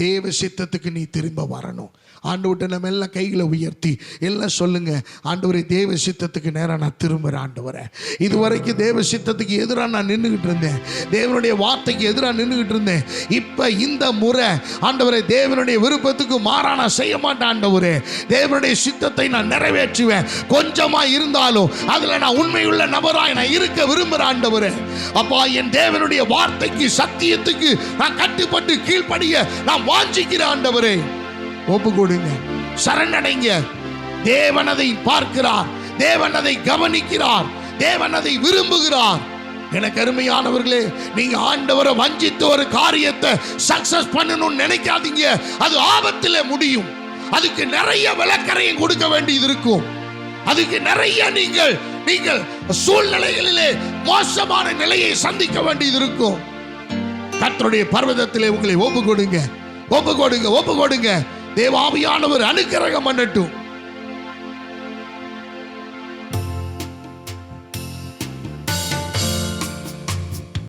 தேவ சித்தத்துக்கு நீ திரும்ப வரணும். ஆண்டவர்கிட்ட நம்ம எல்லாம் கைகளை உயர்த்தி எல்லாம் சொல்லுங்க, ஆண்டவரே, தேவ சித்தத்துக்கு நேரம் நான் திரும்புகிறேன். ஆண்டவரே, இதுவரைக்கும் தேவ சித்தத்துக்கு எதிராக நான் நின்றுகிட்டு இருந்தேன், தேவனுடைய வார்த்தைக்கு எதிராக நின்றுகிட்டு இருந்தேன். இப்போ இந்த முறை ஆண்டவரே, தேவனுடைய விருப்பத்துக்கு மாறா நான் செய்ய மாட்டேன். ஆண்டவரே, தேவனுடைய சித்தத்தை நான் நிறைவேற்றுவேன். கொஞ்சமா இருந்தாலும் அதுல நான் உண்மையுள்ள நபராய் நான் இருக்க விரும்புகிறேன். ஆண்டவரே, அப்பா, என் தேவனுடைய வார்த்தைக்கு, சத்தியத்துக்கு நான் கட்டுப்பட்டு கீழ்ப்படிய நான் வாஞ்சிக்கிறேன். ஆண்டவரே, ஒப்பு கொடுங்க, சரணடைங்க. தேவன் அதை பார்க்கிறார், தேவன் அதை கவனிக்கிறார், தேவன் அதை விரும்புகிறார். எனக்கு அருமையானவர்களே, நீங்க ஆண்டவரை வஞ்சித்து ஒரு காரியத்தை சக்சஸ் பண்ணணும்னு நினைக்காதீங்க. அது ஆபத்திலே முடியும். அதுக்கு நிறைய விளக்கரையும் கொடுக்க வேண்டியது இருக்கும். அதுக்கு நிறைய நீங்கள் சூழ்நிலைகளிலே மோசமான நிலையை சந்திக்க வேண்டியது இருக்கும். கர்த்தருடைய பர்வதத்திலே உங்களை ஒப்பு கொடுங்க. தேவ ஆவியானவர் அனுக்கிரகம் பண்ணட்டும்.